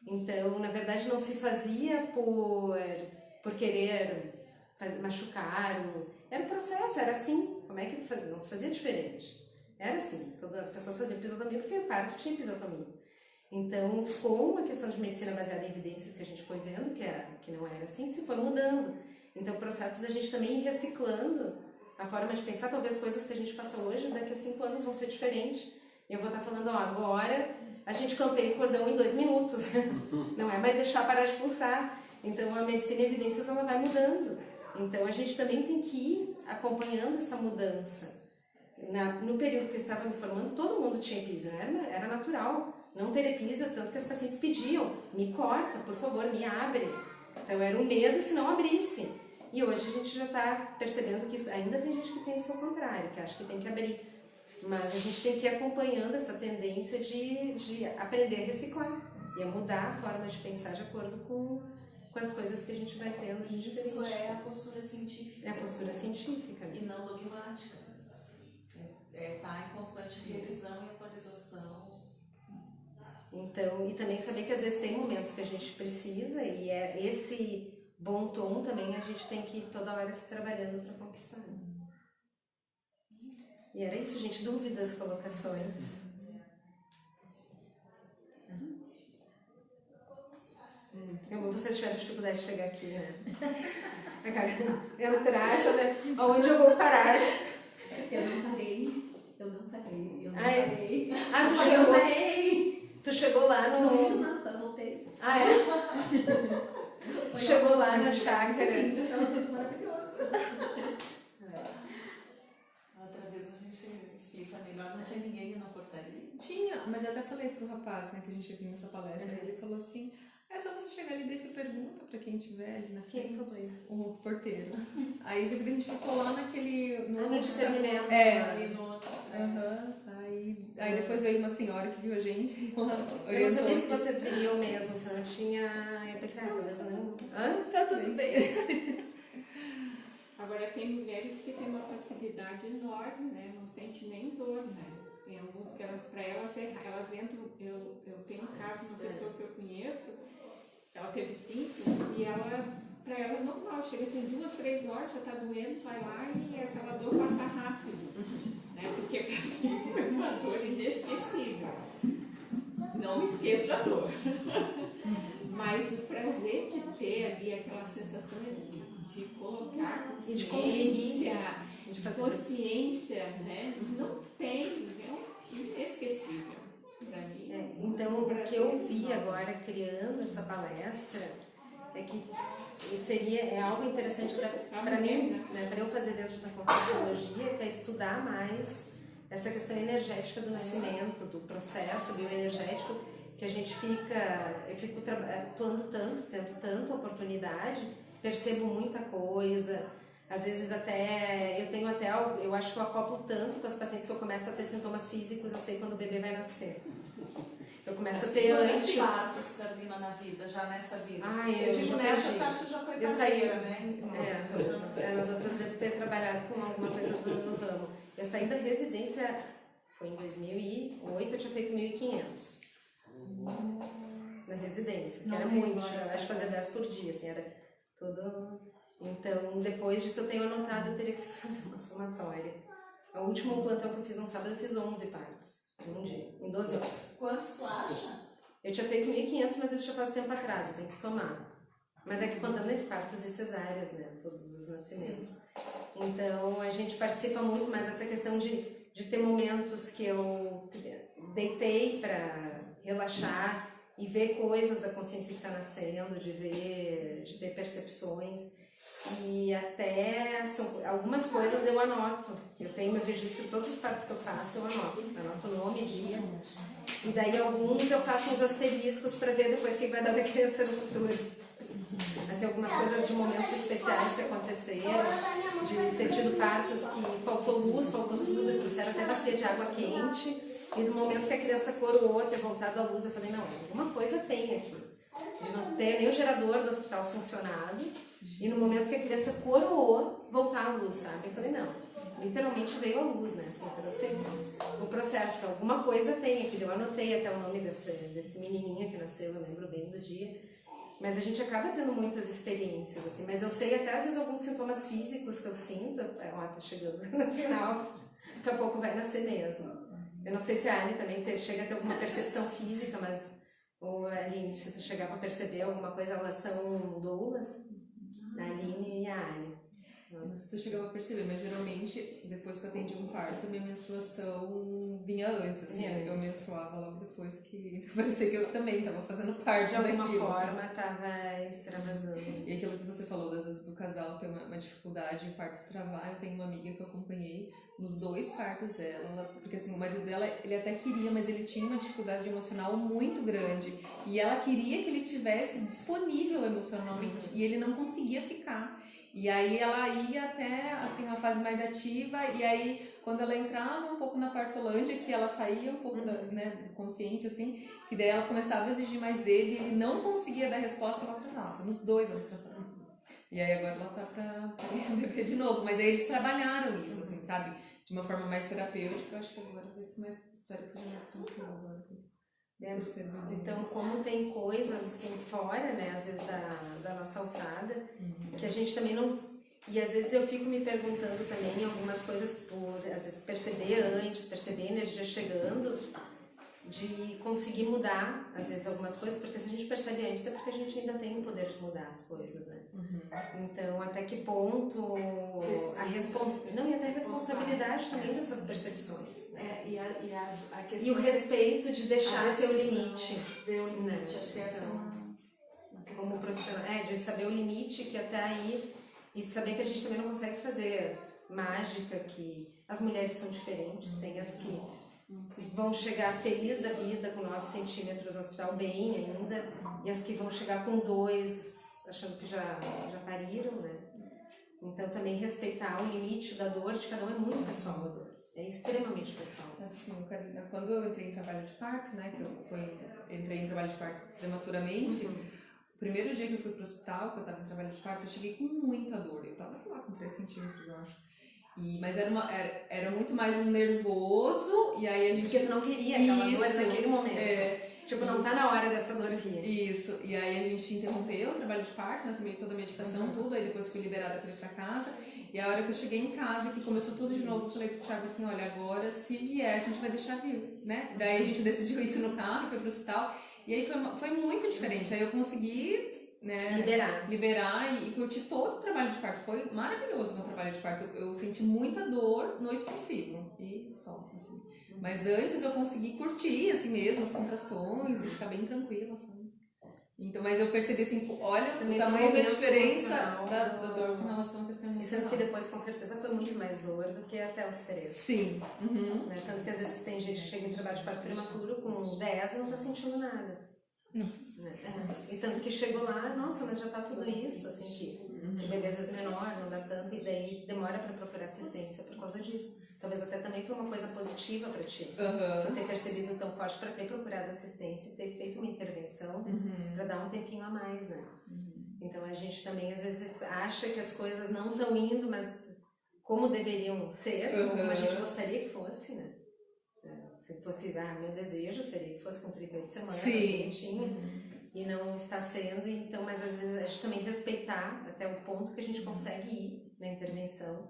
Então, na verdade, não se fazia por querer machucar. Era um processo, era assim. Como é que fazia? Não se fazia diferente. Era assim. Todas as pessoas faziam episiotomia porque o parto tinha episiotomia. Então, com a questão de medicina baseada em evidências que a gente foi vendo, que não era assim, se foi mudando. Então, o processo da gente também ir reciclando a forma de pensar, talvez coisas que a gente faça hoje, daqui a 5 anos vão ser diferentes. Eu vou estar falando, agora a gente campeia o cordão em 2 minutos. Não é mais deixar parar de pulsar. Então, a medicina e evidências, ela vai mudando. Então, a gente também tem que ir acompanhando essa mudança. No período que eu estava me formando, todo mundo tinha epísio, era natural não ter epísio, tanto que as pacientes pediam, me corta, por favor, me abre. Então, era um medo se não abrisse. E hoje a gente já está percebendo que isso, ainda tem gente que pensa o contrário, que acha que tem que abrir. Mas a gente tem que ir acompanhando essa tendência de aprender a reciclar e a mudar a forma de pensar de acordo com as coisas que a gente vai tendo de diferente. Isso é a postura científica. É a postura científica. E não dogmática. Tá em constante revisão e atualização. Então, e também saber que às vezes tem momentos que a gente precisa, e é esse bom tom também a gente tem que ir toda hora se trabalhando para conquistar. E era isso, gente. Dúvidas, colocações? Vocês tiveram dificuldade de chegar aqui, né? Entrar, saber aonde eu vou parar. Eu não parei. Tu chegou lá no... Não fiz nada, voltei. Ah, é? Tu chegou lá na chácara. Tava tudo maravilhoso. Outra vez a gente explica melhor. Não tinha ninguém na portaria? Tinha, mas eu até falei pro rapaz, né, que a gente viu nessa palestra, ele falou assim, é só você chegar ali e desse pergunta pra quem tiver ali na frente. Quem falou isso? O porteiro. Aí a gente ficou lá naquele... No discernimento. Ali no outro. Aí depois veio uma senhora que viu a gente e ela orientou. Eu não sabia se vocês viriam mesmo, se não tinha... Eu pensei, talvez não. Tá tudo bem. Agora, tem mulheres que têm uma facilidade enorme, né? Não sente nem dor, né? Tem alguns que, para elas entram... Eu tenho um caso de uma pessoa que eu conheço, ela teve 5 e para ela é normal, chega assim 2, 3 horas, já tá doendo, vai lá e aquela dor passa rápido, né? Porque é uma dor inesquecível. Não me esqueço da dor. Mas o prazer de ter ali aquela sensação de colocar e de conseguir, consciência, né? Não tem, é inesquecível para mim. Então, o que eu vi agora criando essa palestra é que é algo interessante para mim, né, para eu fazer dentro da Conscienciologia, que é estudar mais essa questão energética do nascimento, do processo bioenergético, que a gente eu fico atuando tanto, tendo tanta oportunidade, percebo muita coisa, às vezes eu acho que eu acoplo tanto com as pacientes que eu começo a ter sintomas físicos, eu sei quando o bebê vai nascer. Eu começo a ter antes. Fatos, Carolina, na vida, já nessa vida. Eu digo nessa, acho que já foi parceira, né? Nas outras devo ter trabalhado com alguma coisa do ramo. Eu saí da residência, foi em 2008, eu tinha feito 1.500 na residência, que era muito, eu acho que fazia 10 por dia, assim, era tudo. Então, depois disso eu tenho anotado, eu teria que fazer uma somatória. O último plantão que eu fiz no sábado, eu fiz 11 partos. Em um dia, em 12 horas. Quantos tu acha? Eu tinha feito 1.500, mas isso já faz tempo atrás, eu tenho que somar. Mas é que contando entre partos e cesáreas, né? Todos os nascimentos. Sim. Então, a gente participa muito mais dessa questão de ter momentos que eu deitei para relaxar e ver coisas da consciência que está nascendo, de ter percepções. E até algumas coisas eu anoto. Eu tenho meu registro, todos os partos que eu faço eu anoto o nome, dia. E daí alguns eu faço uns asteriscos para ver depois o que vai dar da criança no futuro. Assim, algumas coisas de momentos especiais que aconteceram, de ter tido partos que faltou luz, faltou tudo, e trouxeram até bacia de água quente. E no momento que a criança coroou, ter voltado à luz, eu falei, não, alguma coisa tem aqui. De não ter nem o gerador do hospital funcionado, e no momento que a criança coroou, voltar a luz, sabe? Eu falei, não, literalmente veio a luz, né? Assim, então, assim, o processo, alguma coisa tem aqui. Eu anotei até o nome desse menininho que nasceu, eu lembro bem do dia. Mas a gente acaba tendo muitas experiências, assim. Mas eu sei até, às vezes, alguns sintomas físicos que eu sinto. Ó, tá chegando no final. Daqui a pouco vai nascer mesmo. Eu não sei se a Anne também chega a ter alguma percepção física, mas... Ou a Aline, se tu chegar pra perceber alguma coisa, elas são doulas. A Aline e a Anne. Isso eu chegava a perceber, mas geralmente, depois que eu atendi um parto, minha menstruação vinha antes, assim, eu menstruava logo depois que parecia que eu também estava fazendo parte daquilo. De alguma forma, estava extravasando. E aquilo que você falou, às vezes, do casal ter uma dificuldade em parto travar, eu tenho uma amiga que eu acompanhei nos 2 partos dela, porque assim, o marido dela, ele até queria, mas ele tinha uma dificuldade emocional muito grande, e ela queria que ele tivesse disponível emocionalmente, e ele não conseguia ficar. E aí ela ia até assim, a fase mais ativa, e aí quando ela entrava um pouco na partolândia, que ela saía um pouco né, consciente, assim, que daí ela começava a exigir mais dele, e ele não conseguia dar resposta, ela travava, nos 2 ela travava. E aí agora ela tá pra beber de novo, mas aí eles trabalharam isso, assim, sabe? De uma forma mais terapêutica, eu acho que agora vai ser mais, espero que seja mais tranquilo agora. Então, como tem coisas assim fora, né, às vezes da nossa alçada, que a gente também não... E às vezes eu fico me perguntando também algumas coisas por, às vezes, perceber antes, perceber a energia chegando, de conseguir mudar, às vezes, algumas coisas, porque se a gente percebe antes é porque a gente ainda tem o poder de mudar as coisas, né? Então, até que ponto e até a responsabilidade também dessas percepções. A questão e o respeito de deixar ter o limite. Ver o limite, Né? acho que essa é uma questão. Como profissional, de saber o limite, que até aí, e saber que a gente também não consegue fazer mágica, que as mulheres são diferentes, tem as que vão chegar feliz da vida com 9 centímetros no hospital bem ainda, e as que vão chegar com 2 achando que já pariram, né? Então também respeitar o limite da dor de cada um é muito pessoal a dor. É extremamente pessoal. Assim, quando eu entrei em trabalho de parto, né, que entrei em trabalho de parto prematuramente, o primeiro dia que eu fui pro hospital, que eu tava em trabalho de parto, eu cheguei com muita dor. Eu tava, sei lá, com 3 centímetros, eu acho. Mas era muito mais um nervoso, e aí a gente... Porque tu não queria aquela dor naquele momento. Tipo, não tá na hora dessa dor vir. Isso, e aí a gente interrompeu o trabalho de parto, né, tomei toda a medicação, tudo, aí depois fui liberada para ir pra casa, e a hora que eu cheguei em casa, que começou tudo de novo, eu falei pro Thiago assim, olha, agora se vier, a gente vai deixar vir, né? Daí a gente decidiu isso no carro, foi pro hospital, e aí foi muito diferente, aí eu consegui... Né, liberar e curtir todo o trabalho de parto. Foi maravilhoso o meu trabalho de parto. Eu senti muita dor no expulsivo e só, assim. Mas antes eu consegui curtir assim mesmo as contrações e ficar bem tranquila, sabe? Então, mas eu percebi assim, olha também o tamanho da diferença da dor com relação à questão emocional. E sendo que depois com certeza foi muito mais dor do que até os 3. Sim. Né? Tanto que às vezes tem gente que chega em trabalho de parto prematuro com 10 e não tá sentindo nada. Nossa. E tanto que chegou lá, nossa, mas já tá tudo isso, assim, que o bebê às vezes menor, não dá tanto, e daí demora pra procurar assistência por causa disso. Talvez até também foi uma coisa positiva pra ti, tu ter percebido tão forte pra ter procurado assistência e ter feito uma intervenção pra dar um tempinho a mais, né? Então a gente também às vezes acha que as coisas não estão indo, mas como deveriam ser, como a gente gostaria que fosse, né? Se fosse, meu desejo seria que fosse com 38 semanas, bonitinho, e não está sendo, então, mas às vezes a gente também respeitar até o ponto que a gente consegue ir na intervenção,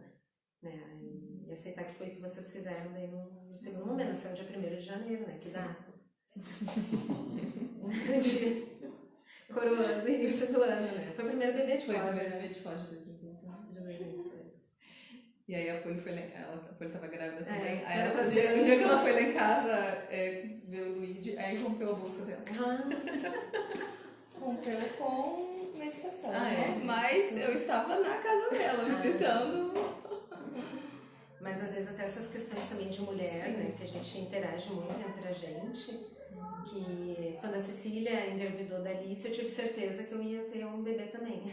né, e aceitar que foi o que vocês fizeram daí no segundo momento, nasceu dia 1º de janeiro, né, que data? Coroando o início do ano, né, foi o primeiro bebê de Foz, né? Foi o primeiro bebê de Foz de 2018. E aí a Poli tava grávida também. Aí o dia que ela foi lá em casa ver o Luigi, aí rompeu a bolsa dela. Rompeu com medicação, né? Mas eu estava na casa dela, visitando. Mas às vezes até essas questões também de mulher, né? Que a gente interage muito entre a gente. Que quando a Cecília engravidou da Alice, eu tive certeza que eu ia ter um bebê também.